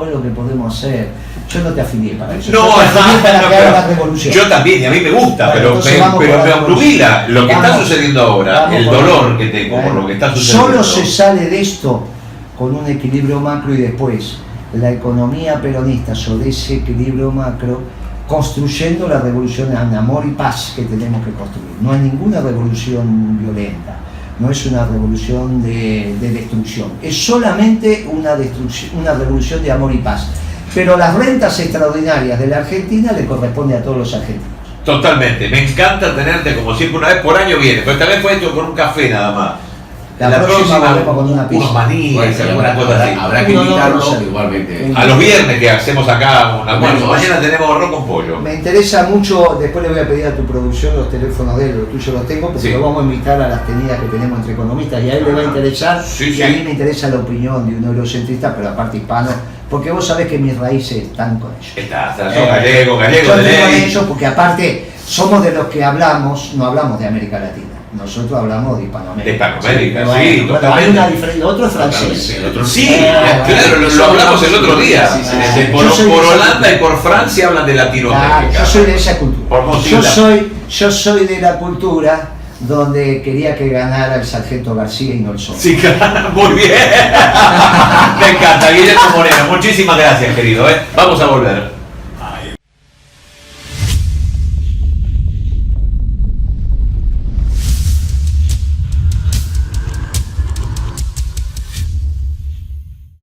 ver lo que podemos hacer. Yo no te afilié para eso. No, yo te afilié para que haga la pero revolución. yo también, y a mí me gusta, Bueno, pero entonces vamos con la me revolución. obnubila lo que está Vamos, sucediendo ahora, vamos el con la dolor revolución. que tengo por Bueno, lo que está sucediendo. Solo se sale de esto con un equilibrio macro y después la economía peronista sobre ese equilibrio macro construyendo la revolución en amor y paz que tenemos que construir. No hay ninguna revolución violenta, no es una revolución de destrucción, es solamente una revolución de amor y paz. Pero las rentas extraordinarias de la Argentina le corresponde a todos los argentinos. Totalmente, me encanta tenerte como siempre, una vez por año viene, pero esta vez fue esto con un café nada más. La próxima volvemos con una pizza. unos maníes, Bueno, alguna cosa así. habrá que No, invitarlo no. igualmente. A los viernes que hacemos acá un almuerzo, Bueno, mañana tenemos arroz con pollo. Me interesa mucho, después le voy a pedir a tu producción los teléfonos de él, los tuyos los tengo, porque Sí. lo vamos a invitar a las tenidas que tenemos entre economistas y a él le va a interesar, Sí, y sí. a mí me interesa la opinión de un eurocentrista, pero aparte hispano, porque vos sabés que mis raíces están con ellos. Son gallego Yo de tengo ley. ellos porque aparte somos de los que hablamos, no hablamos de América Latina, nosotros hablamos de Hispanoamérica. De Hispanoamérica, Bueno, sí, bueno, totalmente. hay una diferencia, el otro es francés. El otro Sí, Ah, claro, lo hablamos el otro día. Sí, sí, sí. Por Yo soy de Holanda esa- y por Francia hablan de Claro, Latinoamérica. yo soy de esa cultura. Por Mozilla. Yo soy de la cultura donde quería que ganara el sargento García y no el sol. Sí, claro, muy bien. Me encanta, Guillermo Moreno. Muchísimas gracias, querido. Vamos a volver.